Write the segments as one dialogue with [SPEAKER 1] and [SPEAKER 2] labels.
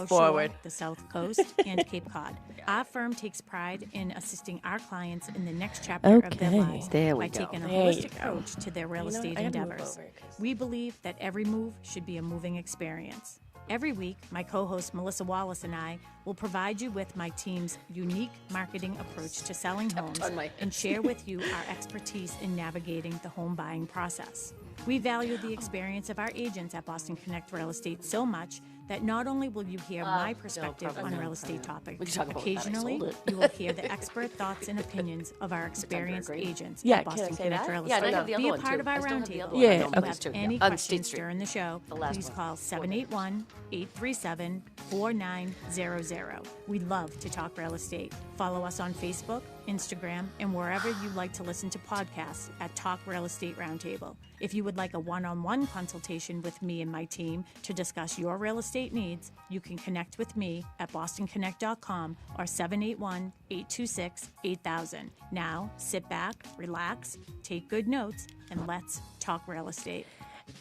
[SPEAKER 1] Forward.
[SPEAKER 2] Shore, the South Coast, and Cape Cod. Our firm takes pride in assisting our clients in the next chapter of their lives by taking a holistic approach to their real estate endeavors. We believe that every move should be a moving experience. Every week, my co-host Melissa Wallace and I will provide you with my team's unique marketing approach to selling homes and share with you our expertise in navigating the home buying process. We value the experience of our agents at Boston Connect Real Estate so much that not only will you hear my perspective on real estate topics, occasionally you will hear the expert thoughts and opinions of our experienced agents at Boston Connect Real Estate. Be a part of our roundtable. If you have any questions during the show, please call 781-837-4900. We love to talk real estate. Follow us on Facebook, Instagram, and wherever you like to listen to podcasts at Talk Real Estate Roundtable. If you would like a one-on-one consultation with me and my team to discuss your real estate needs, you can connect with me at bostonconnect.com or 781-826-8000. Now, sit back, relax, take good notes, and let's talk real estate.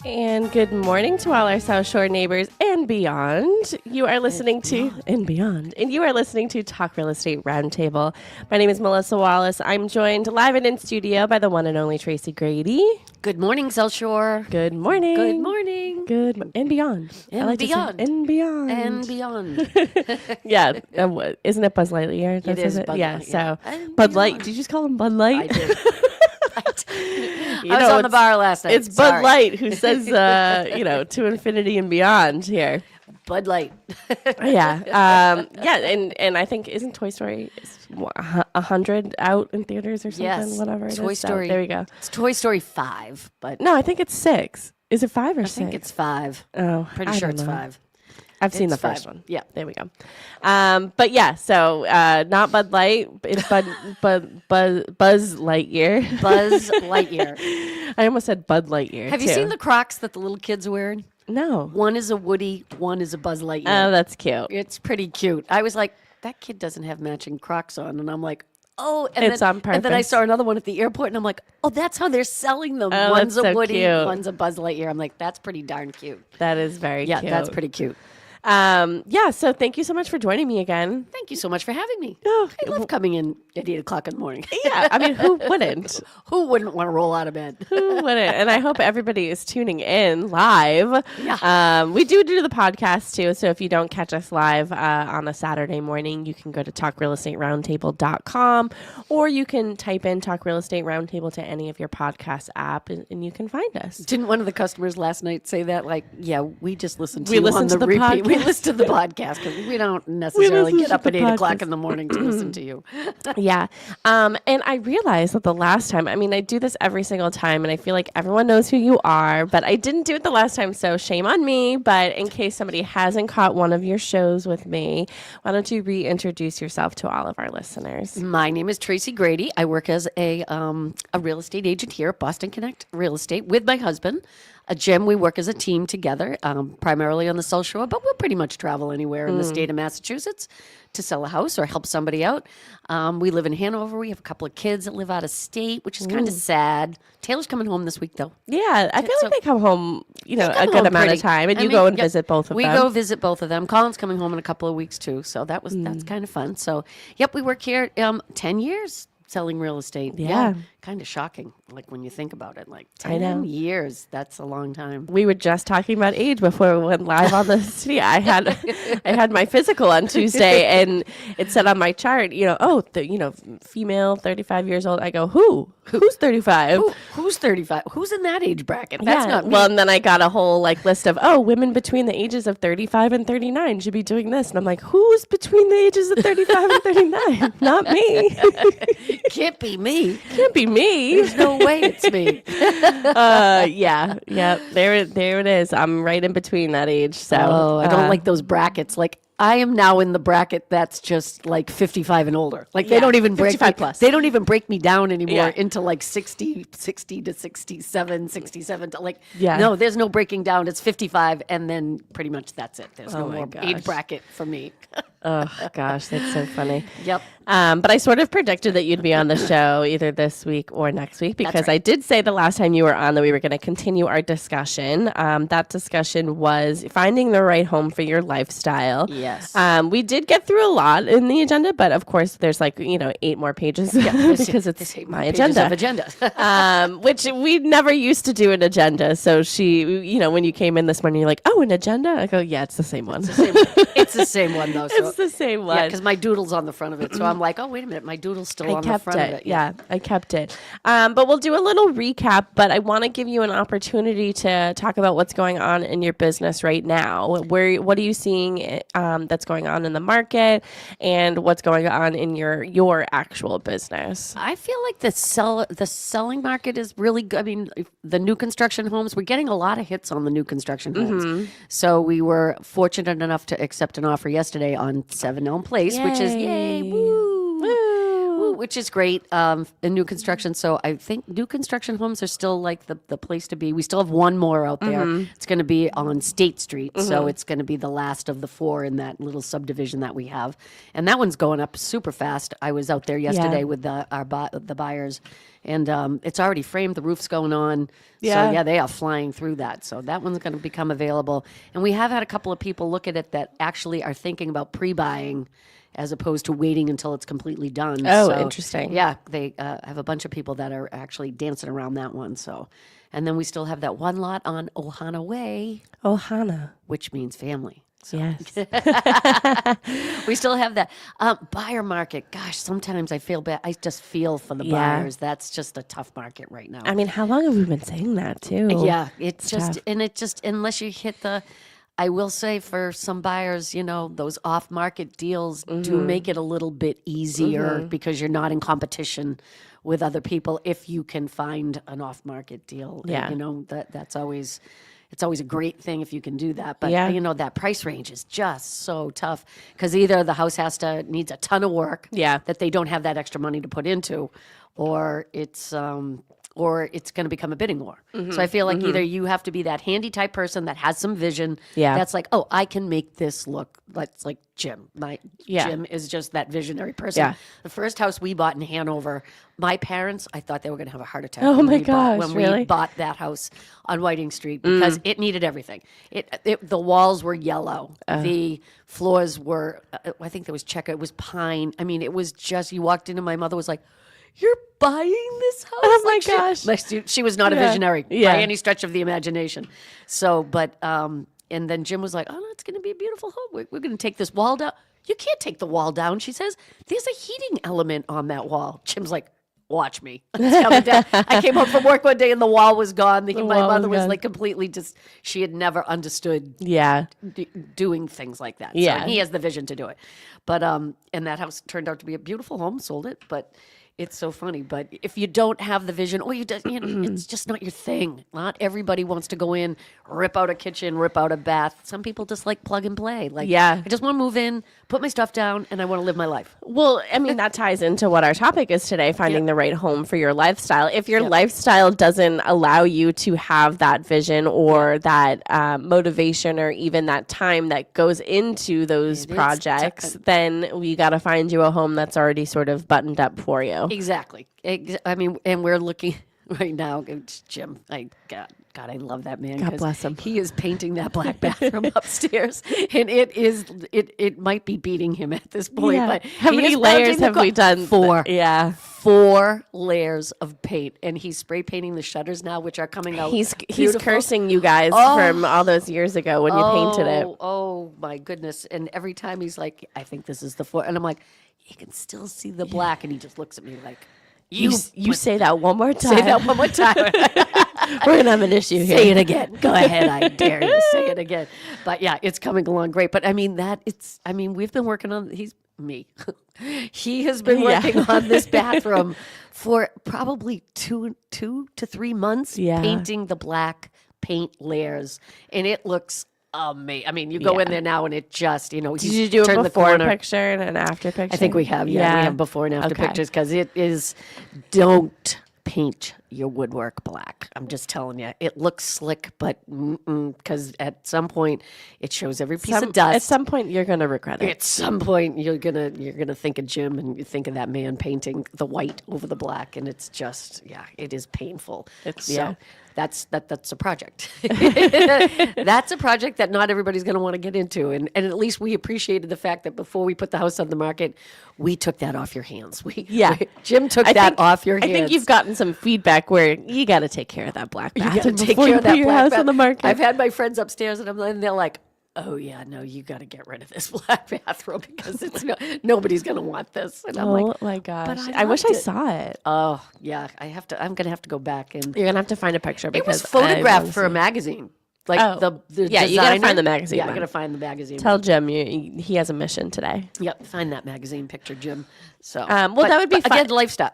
[SPEAKER 1] And good morning to all our South Shore neighbors and beyond. You are listening to you are listening to Talk Real Estate Roundtable. My name is Melissa Wallace. I'm joined live and in studio by the one and only Tracy Grady.
[SPEAKER 3] Good morning, South Shore.
[SPEAKER 1] Good morning.
[SPEAKER 3] Good morning.
[SPEAKER 1] And beyond.
[SPEAKER 3] And beyond.
[SPEAKER 1] And beyond.
[SPEAKER 3] And beyond.
[SPEAKER 1] Yeah. Isn't it Buzz Lightyear?
[SPEAKER 3] It is Bud
[SPEAKER 1] Yeah.
[SPEAKER 3] Light,
[SPEAKER 1] So
[SPEAKER 3] And
[SPEAKER 1] Bud Light.
[SPEAKER 3] beyond.
[SPEAKER 1] Did you just call him Bud Light?
[SPEAKER 3] I did. I was
[SPEAKER 1] know,
[SPEAKER 3] on the bar last night.
[SPEAKER 1] It's Bud Light who says, to infinity and beyond here.
[SPEAKER 3] Bud Light.
[SPEAKER 1] Yeah. And I think, isn't Toy Story 100 out in theaters or something?
[SPEAKER 3] Yes.
[SPEAKER 1] Whatever it
[SPEAKER 3] Toy
[SPEAKER 1] is.
[SPEAKER 3] Story.
[SPEAKER 1] So, there we go.
[SPEAKER 3] It's Toy Story 5, but
[SPEAKER 1] No, I think it's 6. Is it 5 or 6?
[SPEAKER 3] I think it's 5.
[SPEAKER 1] Oh,
[SPEAKER 3] Pretty
[SPEAKER 1] I
[SPEAKER 3] sure
[SPEAKER 1] don't
[SPEAKER 3] it's
[SPEAKER 1] know.
[SPEAKER 3] 5.
[SPEAKER 1] I've seen the
[SPEAKER 3] It's
[SPEAKER 1] first
[SPEAKER 3] 5.
[SPEAKER 1] one.
[SPEAKER 3] Yeah.
[SPEAKER 1] There we go. But yeah, so not Bud Light, it's Buzz Lightyear.
[SPEAKER 3] Buzz Lightyear.
[SPEAKER 1] I almost said Bud Lightyear.
[SPEAKER 3] Have you seen the Crocs that the little kids are wearing?
[SPEAKER 1] No.
[SPEAKER 3] One is a Woody, one is a Buzz Lightyear.
[SPEAKER 1] Oh, that's cute.
[SPEAKER 3] It's pretty cute. I was like, that kid doesn't have matching Crocs on. And I'm like, oh. And
[SPEAKER 1] It's on
[SPEAKER 3] And then I
[SPEAKER 1] purpose.
[SPEAKER 3] saw another one at the airport, and I'm like, oh, that's how they're selling them.
[SPEAKER 1] Oh,
[SPEAKER 3] One's
[SPEAKER 1] that's
[SPEAKER 3] a
[SPEAKER 1] so
[SPEAKER 3] Woody,
[SPEAKER 1] cute.
[SPEAKER 3] one's a Buzz Lightyear. I'm like, that's pretty darn cute.
[SPEAKER 1] That is very
[SPEAKER 3] Yeah,
[SPEAKER 1] cute.
[SPEAKER 3] that's pretty cute.
[SPEAKER 1] Yeah, so thank you so much for joining me again.
[SPEAKER 3] Thank you so much for having me.
[SPEAKER 1] Oh,
[SPEAKER 3] I love coming in at 8 o'clock in the morning.
[SPEAKER 1] Yeah, I mean, who wouldn't?
[SPEAKER 3] Who wouldn't want to roll out of bed?
[SPEAKER 1] Who wouldn't? And I hope everybody is tuning in live.
[SPEAKER 3] Yeah.
[SPEAKER 1] We do the podcast too. So if you don't catch us live on a Saturday morning, you can go to talkrealestateroundtable.com or you can type in Talk Real Estate Roundtable to any of your podcast app and you can find us.
[SPEAKER 3] Didn't one of the customers last night say that? Like, yeah, we just listened to
[SPEAKER 1] We
[SPEAKER 3] you
[SPEAKER 1] listen
[SPEAKER 3] on
[SPEAKER 1] to
[SPEAKER 3] the
[SPEAKER 1] the
[SPEAKER 3] repeat.
[SPEAKER 1] podcast.
[SPEAKER 3] We listen to the podcast because we don't necessarily
[SPEAKER 1] listen
[SPEAKER 3] get
[SPEAKER 1] to
[SPEAKER 3] up
[SPEAKER 1] the
[SPEAKER 3] at 8 o'clock
[SPEAKER 1] podcast.
[SPEAKER 3] in the morning to listen to you.
[SPEAKER 1] Yeah. And I realized that the last time, I mean, I do this every single time and I feel like everyone knows who you are, but I didn't do it the last time. So shame on me. But in case somebody hasn't caught one of your shows with me, why don't you reintroduce yourself to all of our listeners?
[SPEAKER 3] My name is Tracy Grady. I work as a real estate agent here at Boston Connect Real Estate with my husband. Jim, we work as a team together, primarily on the South Shore, but we'll pretty much travel anywhere in the state of Massachusetts to sell a house or help somebody out. We live in Hanover. We have a couple of kids that live out of state, which is kind of sad. Taylor's coming home this week, though.
[SPEAKER 1] Yeah, I feel
[SPEAKER 3] So-
[SPEAKER 1] like they come home, a
[SPEAKER 3] come
[SPEAKER 1] good
[SPEAKER 3] home
[SPEAKER 1] amount
[SPEAKER 3] pretty-
[SPEAKER 1] of time, and
[SPEAKER 3] I
[SPEAKER 1] you
[SPEAKER 3] mean,
[SPEAKER 1] go and
[SPEAKER 3] yep,
[SPEAKER 1] visit both of
[SPEAKER 3] we
[SPEAKER 1] them.
[SPEAKER 3] go visit both of them. Colin's coming home in a couple of weeks, too, so that's kind of fun. So, yep, we work here 10 years selling real estate.
[SPEAKER 1] Yeah.
[SPEAKER 3] Kind of shocking, like when you think about it. Like
[SPEAKER 1] I know.
[SPEAKER 3] 10 years, that's a long time.
[SPEAKER 1] We were just talking about age before we went live on the studio. I had my physical on Tuesday, and it said on my chart, female, 35 years old. I go, who's 35?
[SPEAKER 3] Who's 35? Who's in that age bracket? That's not me.
[SPEAKER 1] Well, and then I got a whole list of women between the ages of 35 and 39 should be doing this, and I'm like, who's between the ages of 35 and 39? Not me.
[SPEAKER 3] Can't be me.
[SPEAKER 1] Can't be me.
[SPEAKER 3] There's no way it's me.
[SPEAKER 1] Yeah. There it is. I'm right in between that age. So
[SPEAKER 3] I don't like those brackets. Like, I am now in the bracket that's just like 55 and older. Like they
[SPEAKER 1] Yeah,
[SPEAKER 3] don't even break
[SPEAKER 1] 55
[SPEAKER 3] me,
[SPEAKER 1] plus.
[SPEAKER 3] They don't even break me down anymore
[SPEAKER 1] Yeah.
[SPEAKER 3] into like 60 to 67 to like,
[SPEAKER 1] Yeah.
[SPEAKER 3] no, there's no breaking down. It's 55 and then pretty much that's it. There's no
[SPEAKER 1] my
[SPEAKER 3] more
[SPEAKER 1] gosh.
[SPEAKER 3] age bracket for me.
[SPEAKER 1] Oh, gosh, that's so funny.
[SPEAKER 3] Yep.
[SPEAKER 1] But I sort of predicted that you'd be on the show either this week or next week because I did say the last time you were on that we were going to continue our discussion. That discussion was finding the right home for your lifestyle.
[SPEAKER 3] Yes.
[SPEAKER 1] We did get through a lot in the agenda, but of course there's 8 more pages because it's my agenda.
[SPEAKER 3] Of agenda.
[SPEAKER 1] Which we never used to do an agenda. So she, when you came in this morning, you're like, oh, an agenda? I go, yeah, it's the same one.
[SPEAKER 3] It's the same one, though. So.
[SPEAKER 1] It's the same one.
[SPEAKER 3] Yeah, because my doodle's on the front of it. So I'm like, oh, wait a minute. My doodle's still on the front of it.
[SPEAKER 1] Yeah, I kept it. But we'll do a little recap. But I want to give you an opportunity to talk about what's going on in your business right now. What are you seeing that's going on in the market, and what's going on in your actual business?
[SPEAKER 3] I feel like the selling market is really good. I mean, the new construction homes, we're getting a lot of hits on the new construction homes. So we were fortunate enough to accept an offer yesterday on 7 Elm Place, which is yay, woo, which is great in new construction. So I think new construction homes are still like the place to be. We still have one more out there. It's going to be on State Street. So it's going to be the last of the 4 in that little subdivision that we have. And that one's going up super fast. I was out there yesterday with the buyers, and it's already framed. The roof's going on.
[SPEAKER 1] Yeah.
[SPEAKER 3] So, yeah, they are flying through that. So that one's going to become available. And we have had a couple of people look at it that actually are thinking about pre-buying as opposed to waiting until it's completely done.
[SPEAKER 1] Oh,
[SPEAKER 3] so,
[SPEAKER 1] interesting.
[SPEAKER 3] Yeah, they have a bunch of people that are actually dancing around that one. So, and then we still have that one lot on Ohana Way.
[SPEAKER 1] Ohana.
[SPEAKER 3] Which means family. So.
[SPEAKER 1] Yes.
[SPEAKER 3] We still have that buyer market. Gosh, sometimes I feel bad. I just feel for the buyers. That's just a tough market right now.
[SPEAKER 1] I mean, how long have we been saying that too?
[SPEAKER 3] Yeah, it's just, and it just, unless you hit I will say for some buyers, those off-market deals do make it a little bit easier because you're not in competition with other people if you can find an off-market deal.
[SPEAKER 1] Yeah.
[SPEAKER 3] That's always... It's always a great thing if you can do that. But, that price range is just so tough because either the house needs a ton of work that they don't have that extra money to put into, or it's going to become a bidding war. So I feel like either you have to be that handy type person that has some vision.
[SPEAKER 1] Yeah.
[SPEAKER 3] That's like, oh, I can make this look like Jim. Jim is just that visionary person.
[SPEAKER 1] Yeah.
[SPEAKER 3] The first house we bought in Hanover, my parents, I thought they were going to have a heart attack.
[SPEAKER 1] Oh my
[SPEAKER 3] gosh,
[SPEAKER 1] gosh,
[SPEAKER 3] when
[SPEAKER 1] really?
[SPEAKER 3] we bought that house on Whiting Street because it needed everything. The walls were yellow. The floors were, I think there was checker. It was pine. I mean, it was just, you walked in and my mother was like, "You're buying this house?"
[SPEAKER 1] Oh my gosh.
[SPEAKER 3] She was not a visionary by
[SPEAKER 1] Yeah.
[SPEAKER 3] any stretch of the imagination. So, but, and then Jim was like, "Oh, no, it's going to be a beautiful home. We're going to take this wall down." "You can't take the wall down," she says. "There's a heating element on that wall." Jim's like, "Watch me." It's coming down. I came home from work one day and the wall was gone. My mother was like completely just, she had never understood doing things like that.
[SPEAKER 1] Yeah.
[SPEAKER 3] So he has the vision to do it. But, and that house turned out to be a beautiful home, sold it, but it's so funny. But if you don't have the vision, or it's just not your thing. Not everybody wants to go in, rip out a kitchen, rip out a bath. Some people just like plug and play. Like, I just want to move in, put my stuff down, and I want to live my life.
[SPEAKER 1] Well, I mean, that ties into what our topic is today, finding the right home for your lifestyle. If your lifestyle doesn't allow you to have that vision or that motivation or even that time that goes into those projects, then we got to find you a home that's already sort of buttoned up for you.
[SPEAKER 3] Exactly. I mean, and we're looking right now. Jim, God, I love that man.
[SPEAKER 1] God bless him.
[SPEAKER 3] He is painting that black bathroom upstairs, and it might be beating him at this point.
[SPEAKER 1] Yeah.
[SPEAKER 3] But
[SPEAKER 1] How many layers have we done?
[SPEAKER 3] 4.
[SPEAKER 1] Yeah.
[SPEAKER 3] 4 layers of paint, and he's spray painting the shutters now, which are coming out.
[SPEAKER 1] He's
[SPEAKER 3] beautiful.
[SPEAKER 1] cursing you guys from all those years ago when you painted it.
[SPEAKER 3] Oh my goodness! And every time he's like, "I think this is the 4," and I'm like, "You can still see the black," and he just looks at me like,
[SPEAKER 1] You say that one more time.
[SPEAKER 3] Say that one more time.
[SPEAKER 1] We're gonna have an issue here.
[SPEAKER 3] Say it again. Go ahead. I dare you. Say it again. But yeah, it's coming along great. But I mean, we've been working on. He has been working on this bathroom for probably 2 to 3 months, painting the black paint layers, and it looks amazing. I mean, you go in there now, and it just, Did
[SPEAKER 1] you do a before picture and an after picture?
[SPEAKER 3] I think we have. Yeah, we have before and after pictures because it is. Don't paint your woodwork black. I'm just telling you, it looks slick, but because at some point it shows every piece of dust.
[SPEAKER 1] At some point, you're gonna regret it.
[SPEAKER 3] At some point, you're gonna think of Jim, and you think of that man painting the white over the black, and it's just, it is painful. that's a project. That's a project that not everybody's going to want to get into. And at least we appreciated the fact that before we put the house on the market, we took that off your hands. Jim took that off your hands.
[SPEAKER 1] I think you've gotten some feedback where you got to take care of that black bathroom
[SPEAKER 3] take
[SPEAKER 1] before
[SPEAKER 3] care
[SPEAKER 1] you
[SPEAKER 3] of that
[SPEAKER 1] put your
[SPEAKER 3] black
[SPEAKER 1] house
[SPEAKER 3] bath.
[SPEAKER 1] on the market.
[SPEAKER 3] I've had my friends upstairs and they're like, oh yeah, no, you got to get rid of this black bathroom because nobody's going to want this. And I'm like,
[SPEAKER 1] my gosh.
[SPEAKER 3] but
[SPEAKER 1] I wish I
[SPEAKER 3] loved it.
[SPEAKER 1] saw it.
[SPEAKER 3] Oh yeah, I'm going to have to go back and
[SPEAKER 1] You're going to have to find a picture
[SPEAKER 3] it
[SPEAKER 1] because
[SPEAKER 3] was photographed for a magazine. Like the
[SPEAKER 1] yeah,
[SPEAKER 3] designer.
[SPEAKER 1] you got to find the magazine.
[SPEAKER 3] Yeah, I
[SPEAKER 1] one.
[SPEAKER 3] got to find the magazine.
[SPEAKER 1] Tell Jim he has a mission today.
[SPEAKER 3] Yep, find that magazine picture, Jim. So,
[SPEAKER 1] that would be fun.
[SPEAKER 3] Again, lifestyle.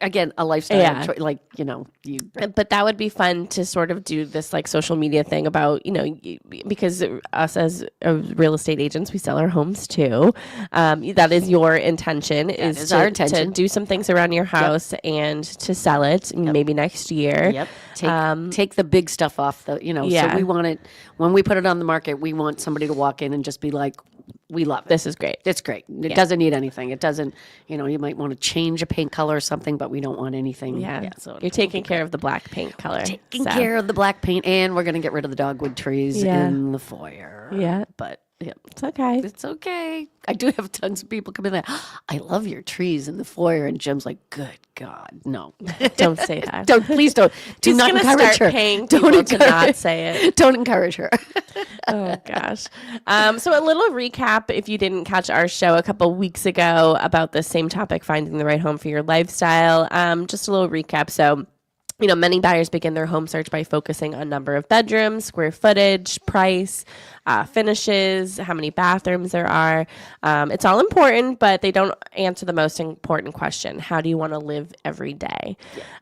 [SPEAKER 3] Again, a lifestyle.
[SPEAKER 1] Yeah.
[SPEAKER 3] Like, you know, you.
[SPEAKER 1] But that would be fun to sort of do this like social media thing about, you know, because us as real estate agents, we sell our homes too. That is your intention is
[SPEAKER 3] our intention.
[SPEAKER 1] to do some things around your house and to sell it maybe next year.
[SPEAKER 3] Yep. Take the big stuff off the, you know, so we want it, when we put it on the market, we want somebody to walk in and just be like, we love it.
[SPEAKER 1] This is great.
[SPEAKER 3] It's great. It doesn't need anything. It doesn't, you know, you might want to change a paint color or something, but we don't want anything.
[SPEAKER 1] Yeah. So you're taking care of the black paint color.
[SPEAKER 3] Taking care of the black paint, and we're going to get rid of the dogwood trees in the foyer.
[SPEAKER 1] Yeah.
[SPEAKER 3] But
[SPEAKER 1] it's okay.
[SPEAKER 3] It's okay. I do have tons of people come in there. I love your trees in the foyer, and Jim's like, "Good God, no!
[SPEAKER 1] Don't say that.
[SPEAKER 3] Please don't. Do
[SPEAKER 1] He's
[SPEAKER 3] not
[SPEAKER 1] gonna
[SPEAKER 3] encourage
[SPEAKER 1] start
[SPEAKER 3] her.
[SPEAKER 1] paying people to not say it.
[SPEAKER 3] Don't encourage her."
[SPEAKER 1] Oh gosh. So a little recap, if you didn't catch our show a couple weeks ago about the same topic, finding the right home for your lifestyle. Just a little recap. So, you know, many buyers begin their home search by focusing on number of bedrooms, square footage, price, finishes, how many bathrooms there are. It's all important, but they don't answer the most important question. How do you want to live every day?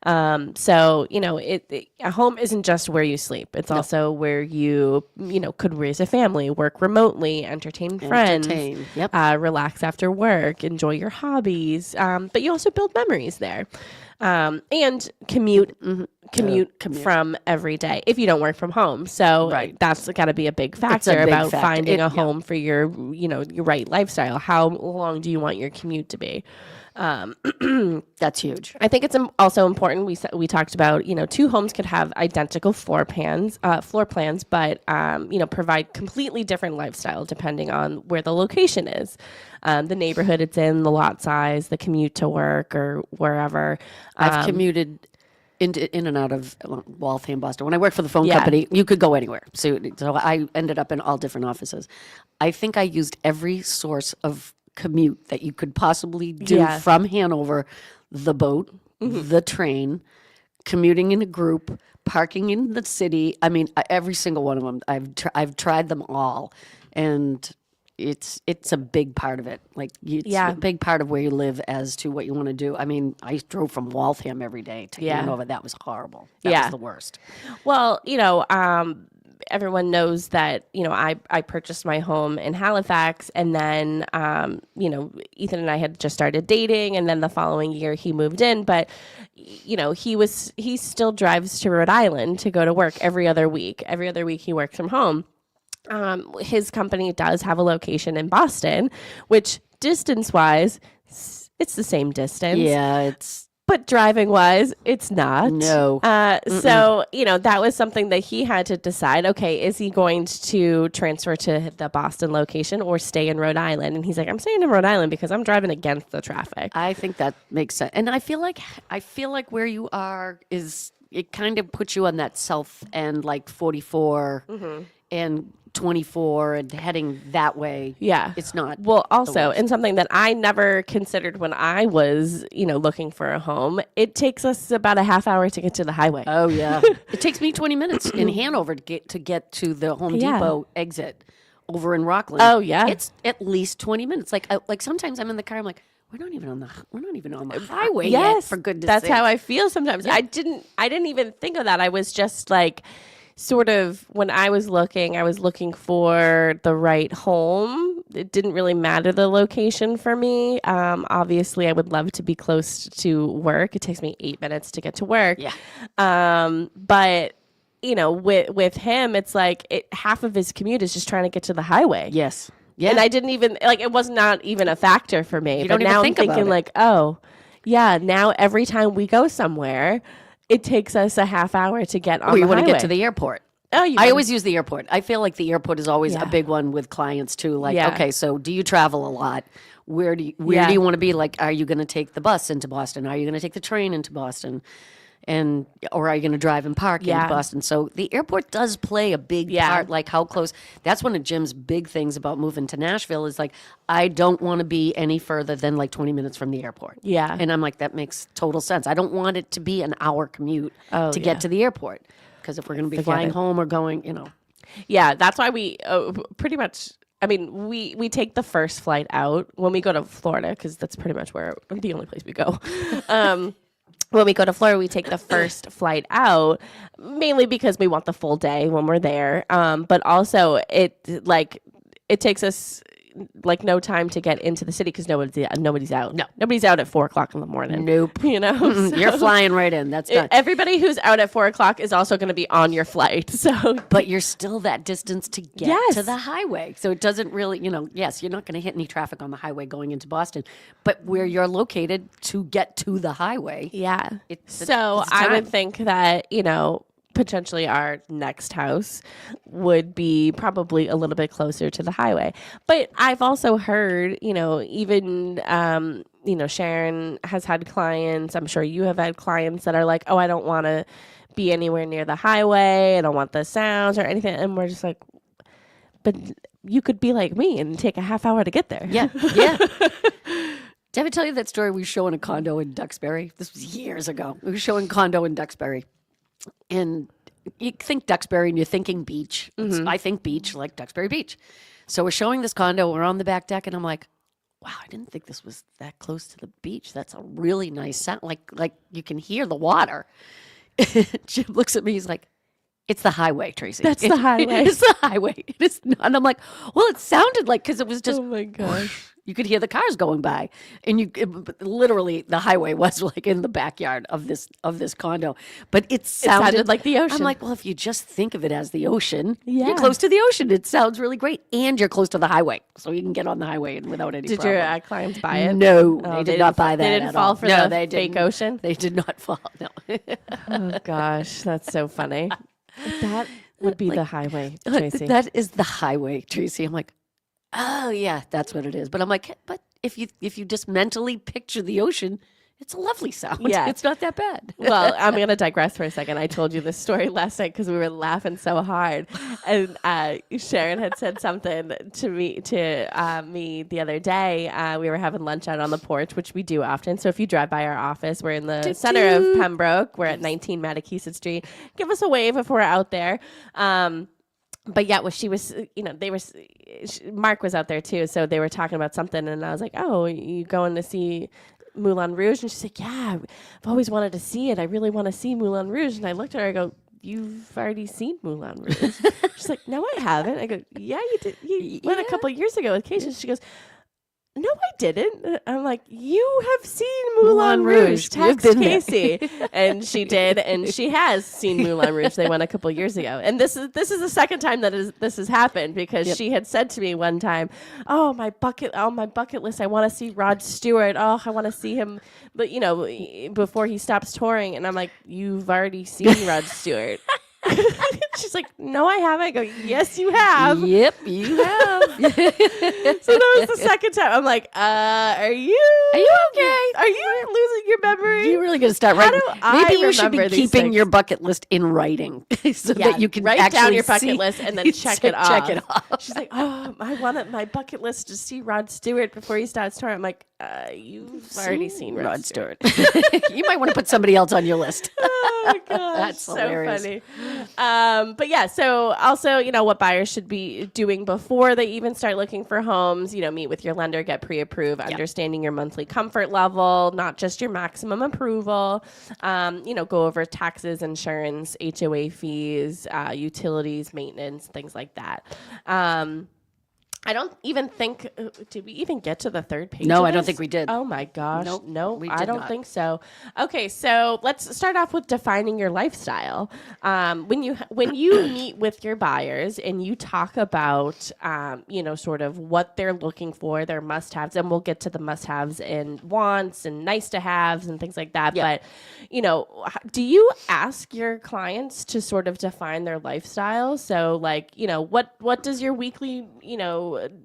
[SPEAKER 1] Yeah. So, you know, a home isn't just where you sleep. It's also where you know, could raise a family, work remotely, entertain friends, relax after work, enjoy your hobbies. But you also build memories there. And commute from every day if you don't work from home. So that's got to be a big factor about finding a home for your right lifestyle. How long do you want your commute to be?
[SPEAKER 3] That's huge.
[SPEAKER 1] I think it's also important. We talked about, you know, two homes could have identical floor plans, but provide completely different lifestyle depending on where the location is, the neighborhood it's in, the lot size, the commute to work or wherever.
[SPEAKER 3] I've commuted in and out of Waltham, Boston. When I worked for the phone company, you could go anywhere. So I ended up in all different offices. I think I used every source of commute that you could possibly do from Hanover, the boat, the train, commuting in a group, parking in the city. I mean, every single one of them. I've tried them all, and it's a big part of it. Like it's a big part of where you live as to what you want to do. I mean, I drove from Waltham every day to Hanover. That was horrible. That was the worst.
[SPEAKER 1] Well, you know, everyone knows that, you know, I purchased my home in Halifax, and then, you know, Ethan and I had just started dating, and then the following year he moved in, but, you know, he still drives to Rhode Island to go to work every other week. Every other week he works from home. His company does have a location in Boston, which distance-wise, it's the same distance.
[SPEAKER 3] Yeah,
[SPEAKER 1] but driving-wise, it's not.
[SPEAKER 3] No.
[SPEAKER 1] So, you know, that was something that he had to decide, okay, is he going to transfer to the Boston location or stay in Rhode Island? And he's like, I'm staying in Rhode Island because I'm driving against the traffic.
[SPEAKER 3] I think that makes sense. And I feel like where you are it kind of puts you on that south end, like 44 and 24 and heading that way.
[SPEAKER 1] Yeah.
[SPEAKER 3] It's not.
[SPEAKER 1] Well, also, and something that I never considered when I was, you know, looking for a home, it takes us about a half hour to get to the highway.
[SPEAKER 3] Oh, yeah. It takes me 20 minutes in Hanover to get to the Home Depot exit over in Rockland.
[SPEAKER 1] Oh, yeah.
[SPEAKER 3] It's at least 20 minutes. Like sometimes I'm in the car, I'm like, we're not even on the highway yet, for goodness
[SPEAKER 1] That's
[SPEAKER 3] sakes.
[SPEAKER 1] how I feel sometimes. Yeah. I didn't even think of that. I was just like, sort of, when I was looking for the right home. It didn't really matter the location for me. Obviously, I would love to be close to work. It takes me 8 minutes to get to work.
[SPEAKER 3] Yeah.
[SPEAKER 1] But you know, with him, it's like half of his commute is just trying to get to the highway.
[SPEAKER 3] Yes. Yeah.
[SPEAKER 1] And I didn't even it was not even a factor for me.
[SPEAKER 3] You
[SPEAKER 1] but
[SPEAKER 3] don't even
[SPEAKER 1] now
[SPEAKER 3] think
[SPEAKER 1] I'm thinking
[SPEAKER 3] about it.
[SPEAKER 1] like, oh, yeah. Now every time we go somewhere, it takes us a half hour to get on
[SPEAKER 3] you
[SPEAKER 1] the
[SPEAKER 3] want to
[SPEAKER 1] highway.
[SPEAKER 3] get to the airport.
[SPEAKER 1] Oh,
[SPEAKER 3] I always use the airport. I feel like the airport is always
[SPEAKER 1] Yeah.
[SPEAKER 3] a big one with clients too. Like,
[SPEAKER 1] Yeah.
[SPEAKER 3] okay, so do you travel a lot? Where do you want to be? Like, are you going to take the bus into Boston? Are you going to take the train into Boston? Or are you going to drive and park into Boston? So the airport does play a big part, like how close. That's one of Jim's big things about moving to Nashville is like, I don't want to be any further than like 20 minutes from the airport.
[SPEAKER 1] Yeah.
[SPEAKER 3] And I'm like, that makes total sense. I don't want it to be an hour commute to get to the airport. Because if we're going to be flying home or going,
[SPEAKER 1] Yeah, that's why we pretty much, I mean, we take the first flight out when we go to Florida, because that's pretty much the only place we go. When we go to Florida, we take the first flight out, mainly because we want the full day when we're there. But also it takes us like no time to get into the city because nobody's out.
[SPEAKER 3] No,
[SPEAKER 1] nobody's out at 4:00 in the morning.
[SPEAKER 3] Nope.
[SPEAKER 1] So
[SPEAKER 3] You're flying right in. That's done.
[SPEAKER 1] Everybody who's out at 4:00 is also going to be on your flight. So,
[SPEAKER 3] but you're still that distance to get to the highway. So it doesn't really, yes, you're not going to hit any traffic on the highway going into Boston, but where you're located to get to the highway.
[SPEAKER 1] Yeah.
[SPEAKER 3] It's
[SPEAKER 1] I would think that, potentially our next house would be probably a little bit closer to the highway. But I've also heard, even, Sharon has had clients. I'm sure you have had clients that are like, oh, I don't want to be anywhere near the highway. I don't want the sounds or anything. And we're just like, but you could be like me and take a half hour to get there.
[SPEAKER 3] Yeah. Yeah. Did I ever tell you that story? We were showing a condo in Duxbury. This was years ago. We were showing condo in Duxbury. And you think Duxbury and you're thinking beach. I think beach, like Duxbury Beach. So we're showing this condo. We're on the back deck. And I'm like, wow, I didn't think this was that close to the beach. That's a really nice sound. Like you can hear the water. Jim looks at me. He's like, it's the highway, Tracy.
[SPEAKER 1] That's the highway.
[SPEAKER 3] It's the highway. It is not. And I'm like, well, it sounded like, because it was just.
[SPEAKER 1] Oh, my gosh.
[SPEAKER 3] You could hear the cars going by, and literally the highway was like in the backyard of this condo. But it sounded
[SPEAKER 1] like the ocean.
[SPEAKER 3] I'm like, well, if you just think of it as the ocean,
[SPEAKER 1] Yeah.
[SPEAKER 3] you're close to the ocean. It sounds really great, and you're close to the highway, so you can get on the highway and without any
[SPEAKER 1] Did
[SPEAKER 3] problem.
[SPEAKER 1] your clients buy it?
[SPEAKER 3] No,
[SPEAKER 1] Oh,
[SPEAKER 3] they did not buy that.
[SPEAKER 1] They didn't
[SPEAKER 3] at
[SPEAKER 1] fall
[SPEAKER 3] all.
[SPEAKER 1] for
[SPEAKER 3] no,
[SPEAKER 1] the
[SPEAKER 3] they
[SPEAKER 1] fake
[SPEAKER 3] didn't.
[SPEAKER 1] ocean?
[SPEAKER 3] They did not fall. No.
[SPEAKER 1] Oh, gosh. That's so funny. That would be the highway, Tracy.
[SPEAKER 3] That is the highway, Tracy. I'm like, oh yeah, that's what it is. But I'm like, but if you just mentally picture the ocean, it's a lovely sound.
[SPEAKER 1] Yeah.
[SPEAKER 3] It's not that bad.
[SPEAKER 1] Well, I'm going to digress for a second. I told you this story last night because we were laughing so hard. And Sharon had said something to me the other day. We were having lunch out on the porch, which we do often. So if you drive by our office, we're in the center of Pembroke. We're at 19 Mattakesett Street. Give us a wave if we're out there. But yeah, she was, Mark was out there too. So they were talking about something. And I was like, oh, you going to see Moulin Rouge? And she's like, yeah, I've always wanted to see it. I really want to see Moulin Rouge. And I looked at her, I go, you've already seen Moulin Rouge. She's like, no, I haven't. I go, yeah, you did. You went a couple of years ago with Keisha. She goes, no, I didn't. I'm like, you have seen Moulin Rouge. Text Casey. And she did, and she has seen Moulin Rouge. They went a couple of years ago. And this is the second time that this has happened because she had said to me one time, on my bucket list, I want to see Rod Stewart. Oh, I want to see him, but before he stops touring. And I'm like, you've already seen Rod Stewart. She's like, no, I haven't. I go, yes, you have.
[SPEAKER 3] Yep, you have.
[SPEAKER 1] So that was the second time. I'm like, are you
[SPEAKER 3] okay?
[SPEAKER 1] Are you losing your memory?
[SPEAKER 3] You're really going to start writing. Maybe you should be keeping
[SPEAKER 1] things?
[SPEAKER 3] Your bucket list in writing so that you can
[SPEAKER 1] write
[SPEAKER 3] actually
[SPEAKER 1] down your bucket list and then check it off.
[SPEAKER 3] Check it off.
[SPEAKER 1] She's like, oh, I wanted my bucket list to see Rod Stewart before he starts touring. I'm like, you've already seen Rod Stewart.
[SPEAKER 3] You might want to put somebody else on your list.
[SPEAKER 1] Oh gosh,
[SPEAKER 3] that's
[SPEAKER 1] so
[SPEAKER 3] hilarious.
[SPEAKER 1] Funny. But yeah, so also, what buyers should be doing before they even start looking for homes, meet with your lender, get pre-approved, understanding your monthly comfort level, not just your maximum approval, go over taxes, insurance, HOA fees, utilities, maintenance, things like that. I don't even think, did we even get to the third page?
[SPEAKER 3] No,
[SPEAKER 1] of
[SPEAKER 3] I don't
[SPEAKER 1] this?
[SPEAKER 3] think we did.
[SPEAKER 1] Oh my gosh.
[SPEAKER 3] Nope,
[SPEAKER 1] No,
[SPEAKER 3] we
[SPEAKER 1] I
[SPEAKER 3] did
[SPEAKER 1] don't
[SPEAKER 3] not.
[SPEAKER 1] think so. Okay, so let's start off with defining your lifestyle. When you meet with your buyers and you talk about, sort of what they're looking for, their must-haves, and we'll get to the must-haves and wants and nice-to-haves and things like that.
[SPEAKER 3] Yeah.
[SPEAKER 1] But, do you ask your clients to sort of define their lifestyle? So like, what does your weekly,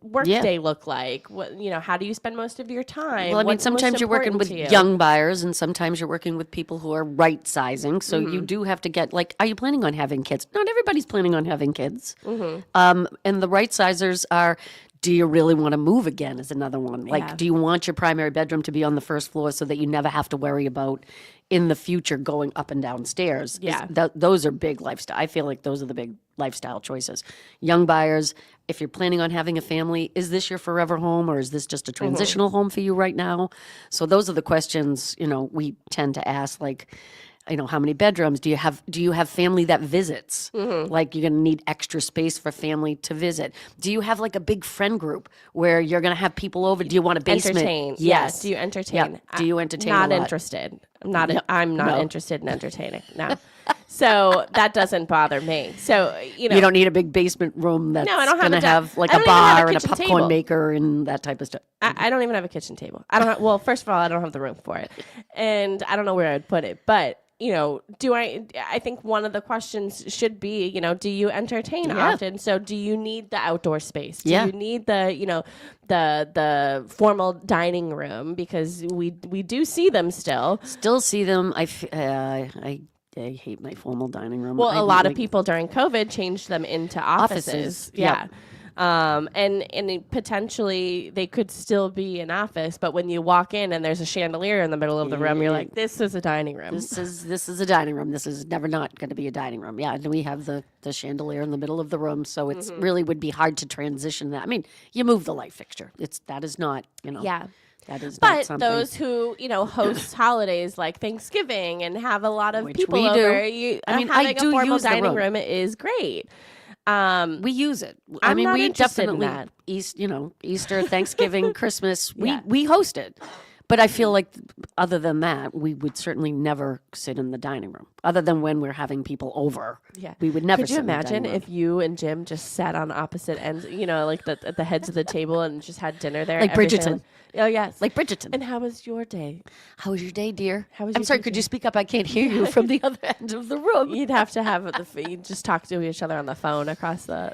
[SPEAKER 1] work day look like? What, how do you spend most of your time?
[SPEAKER 3] Well, I mean,
[SPEAKER 1] What's most
[SPEAKER 3] sometimes you're working with
[SPEAKER 1] important to you?
[SPEAKER 3] young buyers, and sometimes you're working with people who are right sizing. So you do have to get are you planning on having kids? Not everybody's planning on having kids. And the right sizers are. Do you really want to move again is another one. Do you want your primary bedroom to be on the first floor so that you never have to worry about in the future going up and down stairs?
[SPEAKER 1] Yeah.
[SPEAKER 3] Those are big lifestyle. I feel like those are the big lifestyle choices. Young buyers, if you're planning on having a family, is this your forever home or is this just a transitional home for you right now? So those are the questions, we tend to ask, how many bedrooms do you have? Do you have family that visits? Like you're going to need extra space for family to visit. Do you have a big friend group where you're going to have people over? Do you want a basement?
[SPEAKER 1] Entertain.
[SPEAKER 3] Yes.
[SPEAKER 1] Do you entertain?
[SPEAKER 3] Yep. Do you entertain?
[SPEAKER 1] Not
[SPEAKER 3] a lot?
[SPEAKER 1] interested. I'm not interested in entertaining. No. So that doesn't bother me. So,
[SPEAKER 3] You don't need a big basement room that's
[SPEAKER 1] I don't have
[SPEAKER 3] going to have
[SPEAKER 1] I
[SPEAKER 3] a
[SPEAKER 1] don't even have
[SPEAKER 3] bar and a
[SPEAKER 1] kitchen
[SPEAKER 3] popcorn
[SPEAKER 1] table.
[SPEAKER 3] maker and that type of stuff.
[SPEAKER 1] I don't even have a kitchen table. I don't have, well, first of all, I don't have the room for it. And I don't know where I'd put it. But, I think one of the questions should be, do you entertain often? So do you need the outdoor space? Do you need the, the formal dining room? Because we do see them still.
[SPEAKER 3] Still see them. I hate my formal dining room.
[SPEAKER 1] Well, a lot of people during COVID changed them into offices. Yeah.
[SPEAKER 3] Yep.
[SPEAKER 1] And potentially they could still be an office, but when you walk in and there's a chandelier in the middle of the room, you're like, this is a dining room.
[SPEAKER 3] This is a dining room. This is never not going to be a dining room. Yeah, and we have the chandelier in the middle of the room, so it's really would be hard to transition that. I mean, you move the light fixture. That is not,
[SPEAKER 1] Yeah.
[SPEAKER 3] That is not something.
[SPEAKER 1] But those who, host holidays like Thanksgiving and have a lot of
[SPEAKER 3] Which
[SPEAKER 1] people
[SPEAKER 3] we do.
[SPEAKER 1] over,
[SPEAKER 3] I
[SPEAKER 1] having
[SPEAKER 3] do
[SPEAKER 1] a formal
[SPEAKER 3] use the
[SPEAKER 1] dining
[SPEAKER 3] room.
[SPEAKER 1] room is great.
[SPEAKER 3] We use it.
[SPEAKER 1] I'm not
[SPEAKER 3] we
[SPEAKER 1] interested in
[SPEAKER 3] definitely
[SPEAKER 1] that.
[SPEAKER 3] Easter, Thanksgiving, Christmas.
[SPEAKER 1] Yeah.
[SPEAKER 3] We host it. But I feel like other than that, we would certainly never sit in the dining room. Other than when we're having people over.
[SPEAKER 1] Yeah.
[SPEAKER 3] We would never
[SPEAKER 1] Could you
[SPEAKER 3] sit in the
[SPEAKER 1] imagine
[SPEAKER 3] dining room.
[SPEAKER 1] if you and Jim just sat on opposite ends, at the heads of the table and just had dinner there?
[SPEAKER 3] Like
[SPEAKER 1] every
[SPEAKER 3] Bridgerton.
[SPEAKER 1] single- Oh, yes.
[SPEAKER 3] Like Bridgerton.
[SPEAKER 1] And how was your day?
[SPEAKER 3] How was your day, dear?
[SPEAKER 1] How was
[SPEAKER 3] I'm
[SPEAKER 1] your
[SPEAKER 3] sorry,
[SPEAKER 1] day,
[SPEAKER 3] could
[SPEAKER 1] dear?
[SPEAKER 3] you speak up? I can't hear you from the other end of the room.
[SPEAKER 1] You'd have to have you'd just talk to each other on the phone across the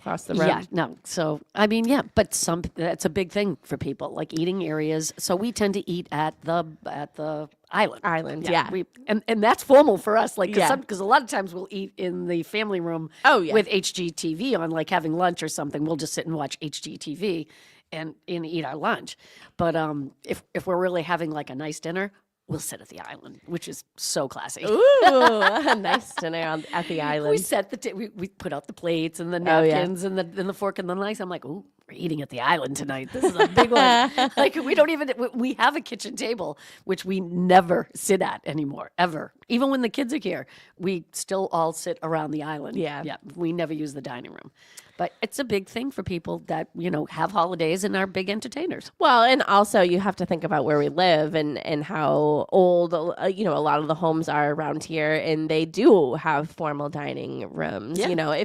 [SPEAKER 1] room.
[SPEAKER 3] Yeah, no. So, I mean, yeah, but that's a big thing for people, like eating areas. So we tend to eat at the island.
[SPEAKER 1] Yeah.
[SPEAKER 3] And that's formal for us,
[SPEAKER 1] Yeah.
[SPEAKER 3] because a lot of times we'll eat in the family room
[SPEAKER 1] Oh, yeah.
[SPEAKER 3] with HGTV on, like having lunch or something. We'll just sit and watch HGTV and eat our lunch. But if we're really having like a nice dinner, we'll sit at the island, which is so classy.
[SPEAKER 1] Ooh, a nice dinner at the island.
[SPEAKER 3] We set we put out the plates and the
[SPEAKER 1] Oh, yeah.
[SPEAKER 3] napkins and the fork and the knife. I'm like, ooh, we're eating at the island tonight. This is a big one. We have a kitchen table, which we never sit at anymore, ever. Even when the kids are here, we still all sit around the island.
[SPEAKER 1] Yeah.
[SPEAKER 3] Yeah. We never use the dining room. But it's a big thing for people that, have holidays and are big entertainers.
[SPEAKER 1] Well, and also you have to think about where we live and how old, a lot of the homes are around here, and they do have formal dining rooms.
[SPEAKER 3] Yeah.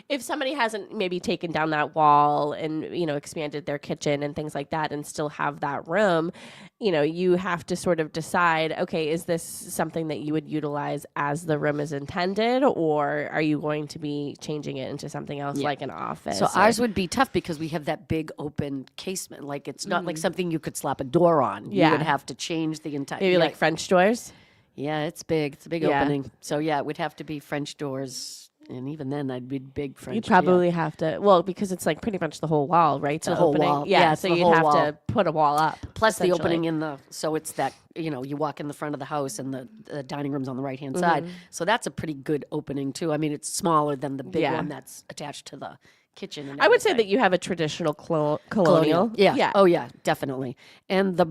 [SPEAKER 1] If somebody hasn't maybe taken down that wall and, expanded their kitchen and things like that and still have that room, you have to sort of decide, okay, is this something that you would utilize as the room is intended, or are you going to be changing it into something else like an office?
[SPEAKER 3] So ours would be tough because we have that big open casement. Like it's not like something you could slap a door on.
[SPEAKER 1] Yeah.
[SPEAKER 3] You would have to change the entire.
[SPEAKER 1] maybe like French doors.
[SPEAKER 3] Yeah, it's big. It's a big
[SPEAKER 1] Yeah.
[SPEAKER 3] opening. So yeah, it would have to be French doors, and even then, I'd be big French.
[SPEAKER 1] You'd probably have to, because it's like pretty much the whole wall, right?
[SPEAKER 3] the whole
[SPEAKER 1] opening.
[SPEAKER 3] wall.
[SPEAKER 1] Yeah,
[SPEAKER 3] Yeah, it's
[SPEAKER 1] so
[SPEAKER 3] the
[SPEAKER 1] you'd
[SPEAKER 3] whole
[SPEAKER 1] have
[SPEAKER 3] wall.
[SPEAKER 1] to put a wall up.
[SPEAKER 3] Plus the
[SPEAKER 1] essentially.
[SPEAKER 3] opening so it's that, you walk in the front of the house and the dining room's on the right-hand
[SPEAKER 1] Mm-hmm.
[SPEAKER 3] side. So that's a pretty good opening too. I mean, it's smaller than the big
[SPEAKER 1] Yeah.
[SPEAKER 3] one that's attached to the kitchen. And
[SPEAKER 1] I would say
[SPEAKER 3] everything.
[SPEAKER 1] that you have a traditional colonial.
[SPEAKER 3] Yeah.
[SPEAKER 1] Yeah.
[SPEAKER 3] Oh, yeah, definitely. And the